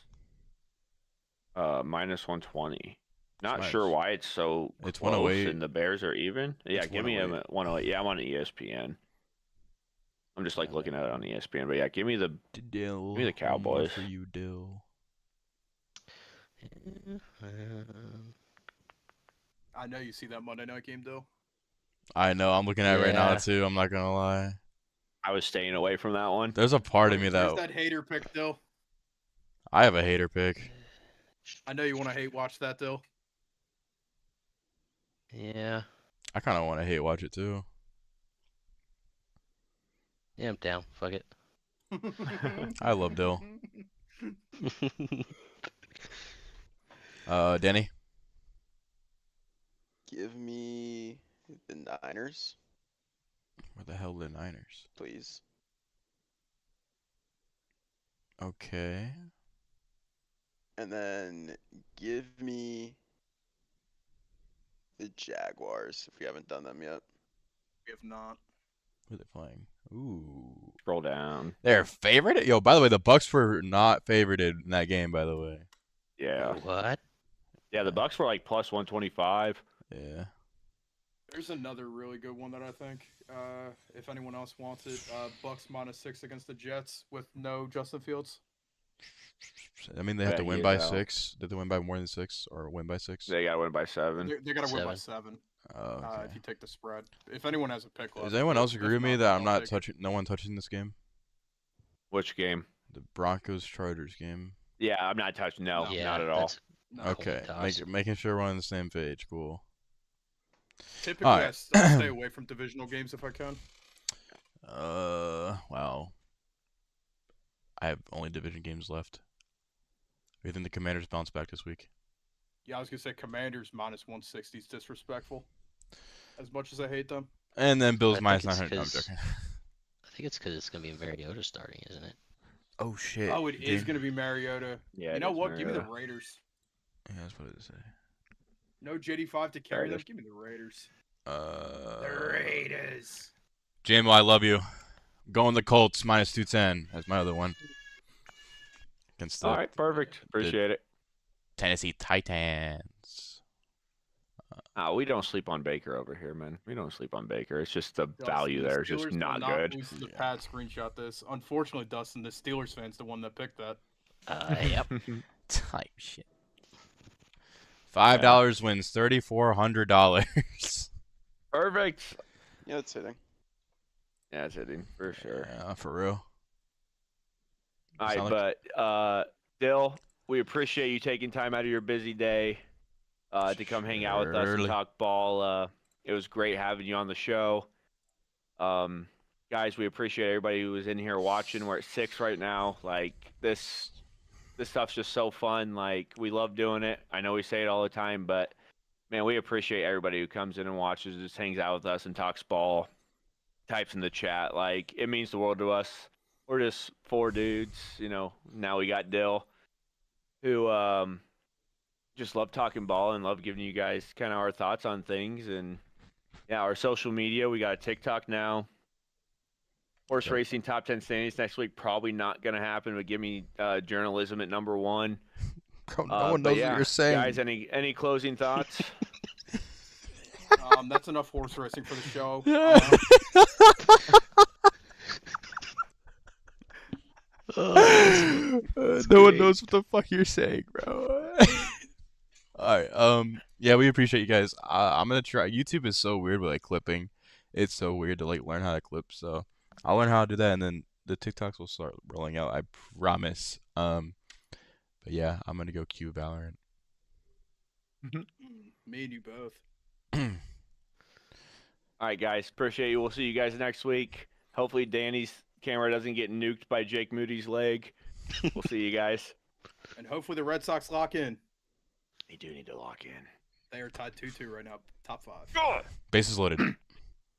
minus 120. Not Nice. sure why it's so It's close 108. and the Bears are even. Yeah, It's give me them 108. at 108. Yeah, I'm on ESPN. I'm just like looking at it on ESPN, but yeah, give me the Dill. Give me the Cowboys. For you, Dill. I know you see that Monday night game, though. I know. I'm looking at it right now Yeah. too. I'm not gonna lie. I was staying away from that one. There's a part of me There's that that hater pick, Dill. I have a hater pick. I know you want to hate watch that, Dill. Yeah. I kind of want to hate watch it too. Yeah, I'm down. Fuck it. I love Dill. Danny. Give me the Niners, Where the hell are the Niners? please. Okay. And then give me the Jaguars if we haven't done them yet. We have not. Who are they playing? Ooh. Scroll down. They're favored? Yo, by the way, the Bucks were not favorited in that game, by the way. Yeah. What? Yeah, the Bucks were like plus 125. Yeah. There's another really good one that I think, if anyone else wants it, Bucks -6 against the Jets with no Justin Fields. I mean, they have Yeah, to he win is by out. 6. Did they win by more than 6 or win by 6? They got to win by 7. They got to win by 7. 7. Oh, okay. If you take the spread. If anyone has a pick left. Does anyone else agree with me not, that I'm I'll not take it. touching? No one touching this game. Which game? The Broncos Chargers game. Yeah, I'm not touching. No, Yeah, not at all. that's No. Okay, toss. making sure we're on the same page. Cool. Typically, Alright. I stay away from divisional games if I can. Wow. I have only division games left. Do you think the Commanders bounce back this week? Yeah, I was gonna say Commanders -160 is disrespectful. As much as I hate them. And then Bills I minus think it's 900. No, I'm 'cause- joking. I think it's because it's gonna be Mariota starting, isn't it? Oh shit. Oh, it is gonna be Mariota. Yeah, You it know is what? Give me the Mariota. Raiders. Yeah, that's what it is. No JD5 to carry them. Raiders. Give me the Raiders. Uh. The Raiders. JMO, I love you. Going the Colts minus 210. That's my other one. Against the All right, perfect. Appreciate it. Tennessee Titans. We don't sleep on Baker over here, man. We don't sleep on Baker. It's just the Dustin, value the there is just Steelers will not good. Lose to the Yeah. pad screenshot this. Unfortunately, Dustin, the Steelers fan's the one that picked that. Yep. Type shit. $5 wins $3,400. Perfect. Yeah, it's hitting. Yeah, it's hitting for sure. Yeah, for real. All right, Sound like- but Dill, we appreciate you taking time out of your busy day to come hang out with us and Surely. talk ball. It was great having you on the show. Guys, we appreciate everybody who was in here watching. We're at 6 right now. Like this stuff's just so fun. Like we love doing it. I know we say it all the time, but man, we appreciate everybody who comes in and watches, just hangs out with us and talks ball, types in the chat. Like it means the world to us. We're just 4 dudes, you know. Now we got Dill, who just love talking ball and love giving you guys kind of our thoughts on things. And yeah, our social media, we got a TikTok now. Horse racing top 10 standings next week, probably not going to happen, but give me journalism at number 1. Bro, no one but knows yeah, what you're saying. Guys, any closing thoughts? That's enough horse racing for the show. No one knows what the fuck you're saying, bro. Alright, yeah, we appreciate you guys. I'm gonna try. YouTube is so weird with like clipping. It's so weird to like learn how to clip. So I'll learn how to do that, and then the TikToks will start rolling out. I promise. But yeah, I'm gonna go queue Valorant. Me and you both. All right, guys. Appreciate you. We'll see you guys next week. Hopefully Danny's camera doesn't get nuked by Jake Moody's leg. We'll see you guys. And hopefully the Red Sox lock in. They do need to lock in. They are tied 2-2 right now, top 5. God. Bases loaded.